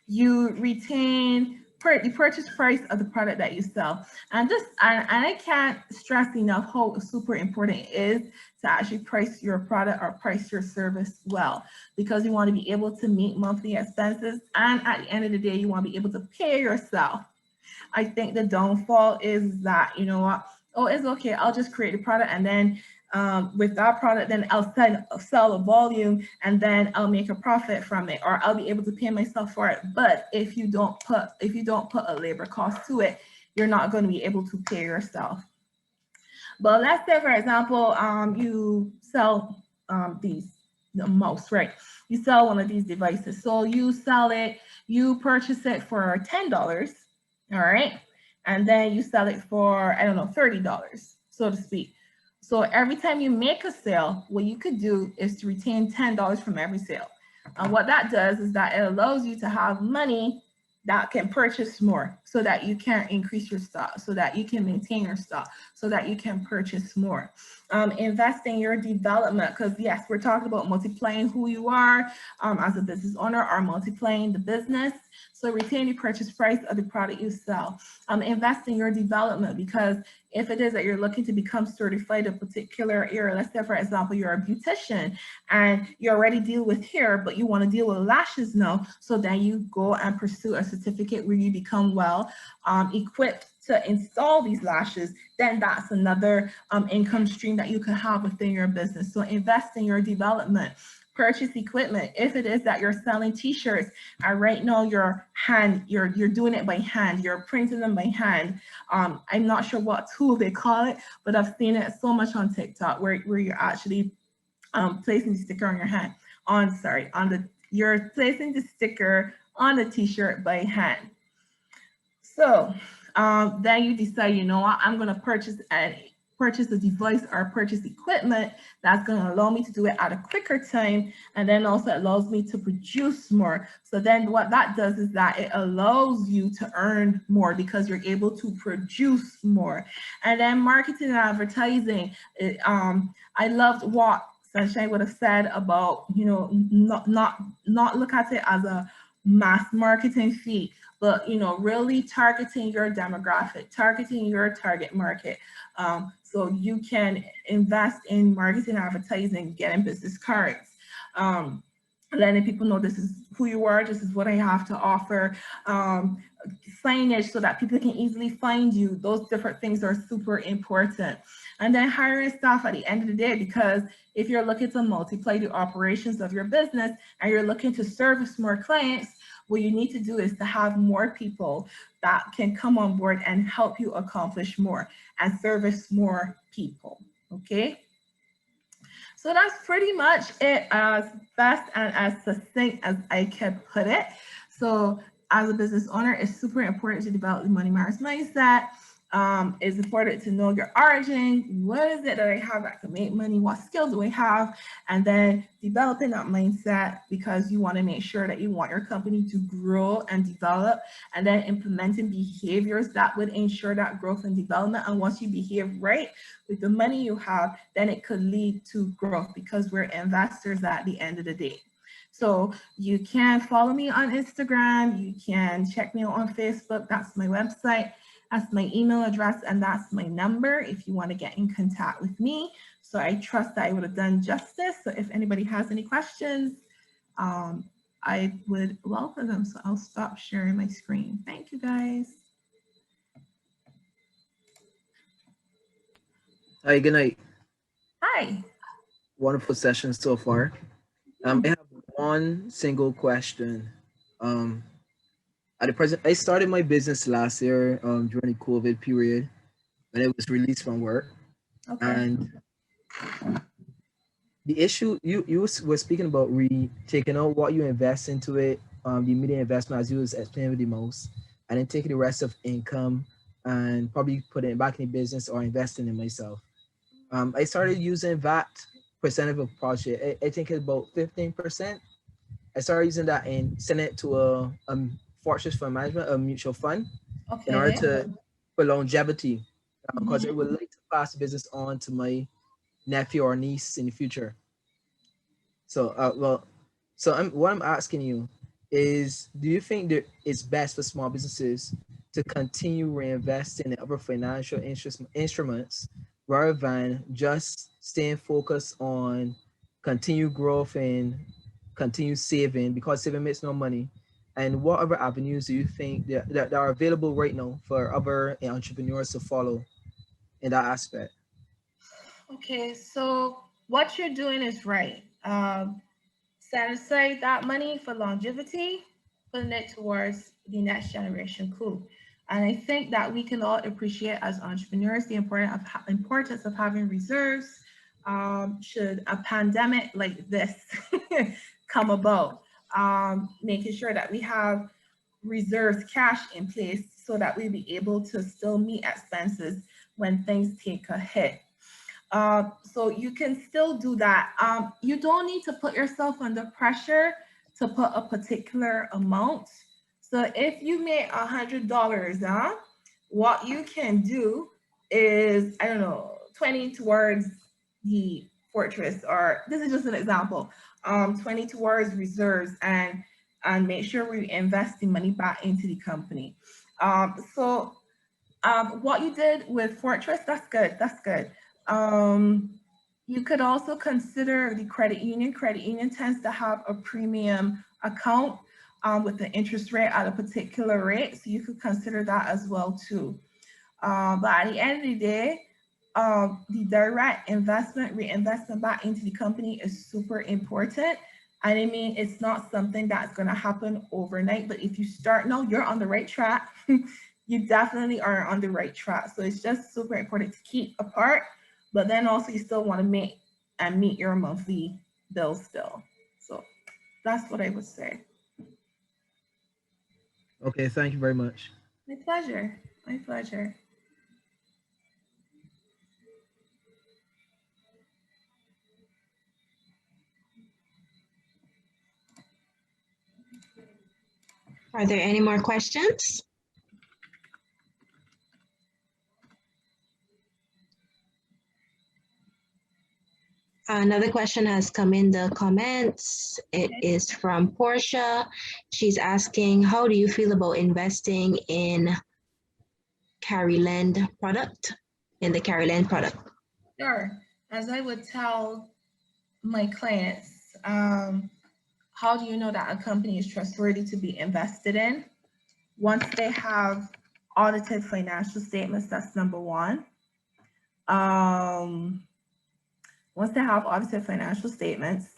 Speaker 11: you retain the purchase price of the product that you sell. And this, and I can't stress enough how super important it is to actually price your product or price your service well, because you want to be able to meet monthly expenses. And at the end of the day, you want to be able to pay yourself. I think the downfall is that, you know what, oh, it's okay, I'll just create a product and then with that product, then I'll sell a volume and then I'll make a profit from it, or I'll be able to pay myself for it. But if you don't put a labor cost to it, you're not going to be able to pay yourself. But let's say, for example, you sell the mouse, right? You sell one of these devices. So you sell it, you purchase it for $10, all right? And then you sell it for, I don't know, $30, so to speak. So every time you make a sale, what you could do is to retain $10 from every sale. And what that does is that it allows you to have money that can purchase more so that you can increase your stock, so that you can maintain your stock, so that you can purchase more. Invest in your development, because yes, we're talking about multiplying who you are as a business owner or multiplying the business. So retain the purchase price of the product you sell. Invest in your development, because if it is that you're looking to become certified in a particular area, let's say, for example, you're a beautician and you already deal with hair, but you want to deal with lashes now, so then you go and pursue a certificate where you become well equipped to install these lashes. Then that's another income stream that you can have within your business. So invest in your development. Purchase equipment. If it is that you're selling t-shirts and right now you're doing it by hand, you're printing them by hand. I'm not sure what tool they call it, but I've seen it so much on TikTok where you're actually placing the sticker on your hand. You're placing the sticker on the t-shirt by hand. So then you decide, you know what, I'm going to purchase a device or purchase equipment that's going to allow me to do it at a quicker time, and then also allows me to produce more. So then what that does is that it allows you to earn more because you're able to produce more. And then marketing and advertising. I loved what Sunshine would have said about, you know, not look at it as a mass marketing fee, but, you know, really targeting your demographic, targeting your target market. So you can invest in marketing, advertising, getting business cards, letting people know this is who you are, this is what I have to offer, signage so that people can easily find you. Those different things are super important. And then hiring staff at the end of the day, because if you're looking to multiply the operations of your business and you're looking to service more clients, what you need to do is to have more people that can come on board and help you accomplish more and service more people, okay? So that's pretty much it, as best and as succinct as I can put it. So as a business owner, it's super important to develop the money matters mindset. It's important to know your origin. What is it that I have that can make money? What skills do I have? And then developing that mindset, because you want to make sure that you want your company to grow and develop, and then implementing behaviors that would ensure that growth and development. And once you behave right with the money you have, then it could lead to growth, because we're investors at the end of the day. So you can follow me on Instagram. You can check me out on Facebook. That's my website. That's my email address, and that's my number if you want to get in contact with me. So I trust that I would have done justice. So if anybody has any questions, I would welcome them. So I'll stop sharing my screen. Thank you, guys.
Speaker 13: Hi, good night.
Speaker 11: Hi.
Speaker 13: Wonderful session so far. I have one single question. At the present, I started my business last year during the COVID period when it was released from work.
Speaker 11: Okay.
Speaker 13: And the issue you were speaking about taking out what you invest into it, the immediate investment, as you was explaining the most, and then taking the rest of income and probably putting it back in the business or investing in myself. I started using that percentage of project. I think it's about 15%. I started using that and send it to a Fortress Fund Management, a mutual fund, in order to for longevity, because it would like to pass the business on to my nephew or niece in the future. So, what I'm asking you is, do you think that it's best for small businesses to continue reinvesting in other financial instruments rather than just staying focused on continued growth and continue saving, because saving makes no money? And what other avenues do you think that are available right now for other entrepreneurs to follow in that aspect?
Speaker 11: Okay, so what you're doing is right. Set aside that money for longevity, putting it towards the next generation. Cool. And I think that we can all appreciate as entrepreneurs the importance of having reserves should a pandemic like this come about. Making sure that we have reserves, cash in place, so that we'll be able to still meet expenses when things take a hit. So you can still do that. You don't need to put yourself under pressure to put a particular amount. So if you make $100, what you can do is, I don't know, 20 towards the Fortress, or this is just an example, 20 towards reserves, and make sure we invest the money back into the company. What you did with Fortress, that's good, that's good. You could also consider the credit union. Credit union tends to have a premium account with the interest rate at a particular rate. So you could consider that as well too. But at the end of the day, the direct investment, reinvestment back into the company is super important. And I mean, it's not something that's going to happen overnight, but if you start now, you're on the right track. You definitely are on the right track. So it's just super important to keep apart, but then also you still want to make and meet your monthly bills still. So that's what I would say.
Speaker 13: Okay, thank you very much.
Speaker 11: My pleasure. My pleasure.
Speaker 1: Are there any more questions? Another question has come in the comments. It is from Portia. She's asking, how do you feel about investing in Carryland product, in the Carryland product?
Speaker 11: Sure. As I would tell my clients, how do you know that a company is trustworthy to be invested in? Once they have audited financial statements, that's number one. Once they have audited financial statements,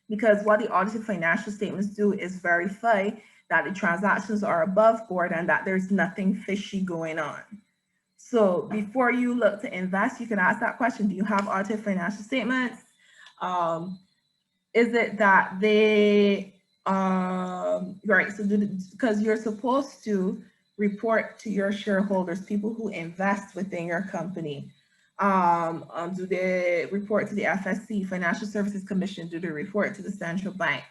Speaker 11: because what the audited financial statements do is verify that the transactions are above board and that there's nothing fishy going on. So before you look to invest, you can ask that question: do you have audited financial statements? Is it that they, right, so because you're supposed to report to your shareholders, people who invest within your company? Do they report to the FSC, Financial Services Commission? Do they report to the central bank?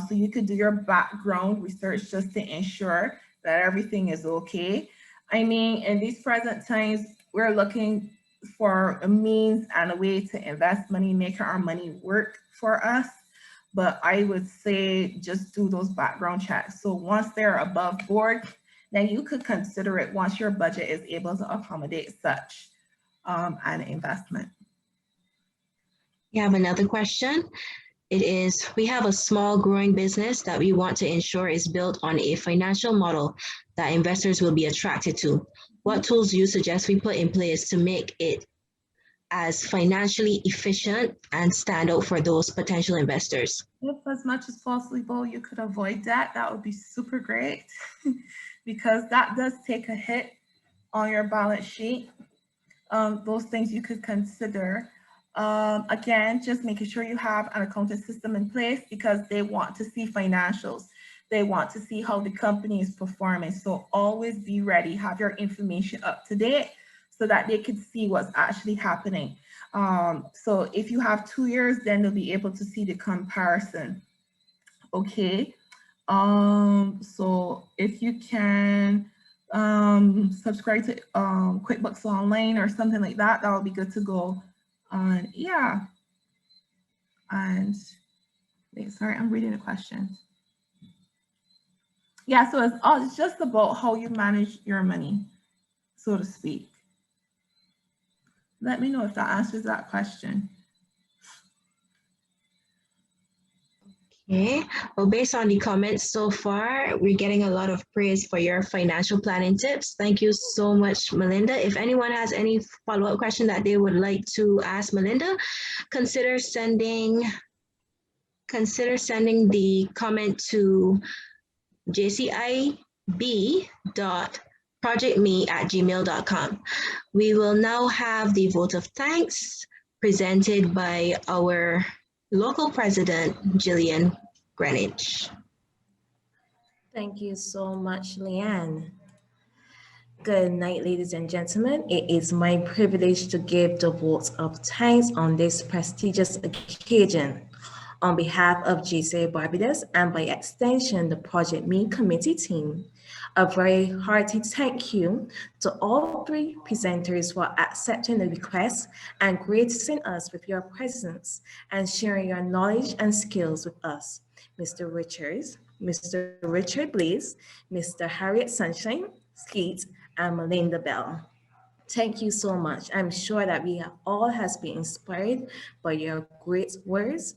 Speaker 11: So you could do your background research just to ensure that everything is okay. I mean, in these present times, we're looking for a means and a way to invest money, make our money work for us. But I would say just do those background checks. So once they're above board, then you could consider it once your budget is able to accommodate such an investment.
Speaker 1: We have another question. It is, we have a small growing business that we want to ensure is built on a financial model that investors will be attracted to. What tools do you suggest we put in place to make it as financially efficient and stand out for those potential investors?
Speaker 11: If as much as possible you could avoid that, that would be super great because that does take a hit on your balance sheet. Those things you could consider. Again, just making sure you have an accounting system in place because they want to see financials. They want to see how the company is performing. So always be ready, have your information up to date so that they can see what's actually happening. So if you have 2 years, then they'll be able to see the comparison. Okay. So if you can subscribe to QuickBooks Online or something like that, that would be good to go. Yeah. And wait, sorry, I'm reading the questions. Yeah, so it's just about how you manage your money, so to speak. Let me know if that answers that question.
Speaker 1: Okay, well, based on the comments so far, we're getting a lot of praise for your financial planning tips. Thank you so much, Melinda. If anyone has any follow-up question that they would like to ask Melinda, consider sending the comment to jcib.projectme@gmail.com. We will now have the vote of thanks presented by our local president, Jillian Greenwich.
Speaker 14: Thank you so much, Leanne. Good night, ladies and gentlemen. It is my privilege to give the vote of thanks on this prestigious occasion. On behalf of JCI Barbados and by extension, the Project Me committee team, a very hearty thank you to all 3 presenters for accepting the request and gracing us with your presence and sharing your knowledge and skills with us. Mr. Richards, Mr. Richard Blaze, Mr. Harriet Sunshine, Skeet, and Melinda Bell. Thank you so much. I'm sure that we all has been inspired by your great words,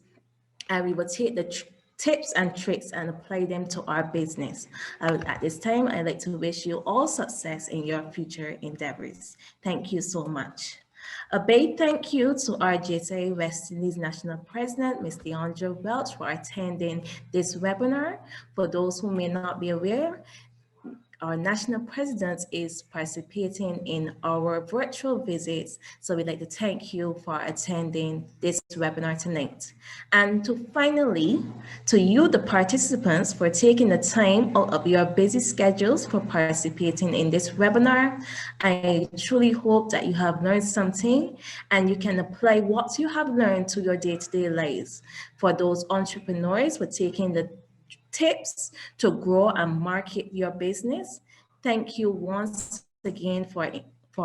Speaker 14: and we will take the tips and tricks and apply them to our business. At this time, I'd like to wish you all success in your future endeavors. Thank you so much. A big thank you to our JCI West Indies National President, Ms. Deandra Welch, for attending this webinar. For those who may not be aware, our national president is participating in our virtual visits. So we'd like to thank you for attending this webinar tonight. And finally, to you, the participants, for taking the time out of your busy schedules for participating in this webinar. I truly hope that you have learned something and you can apply what you have learned to your day-to-day lives. For those entrepreneurs, for taking the tips to grow and market your business. Thank you once again for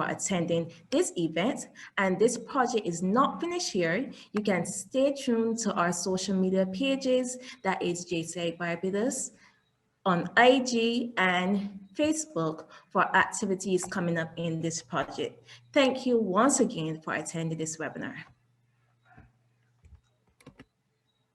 Speaker 14: attending this event. And this project is not finished here. You can stay tuned to our social media pages, that is JCI Barbados, on IG and Facebook for activities coming up in this project. Thank you once again for attending this webinar.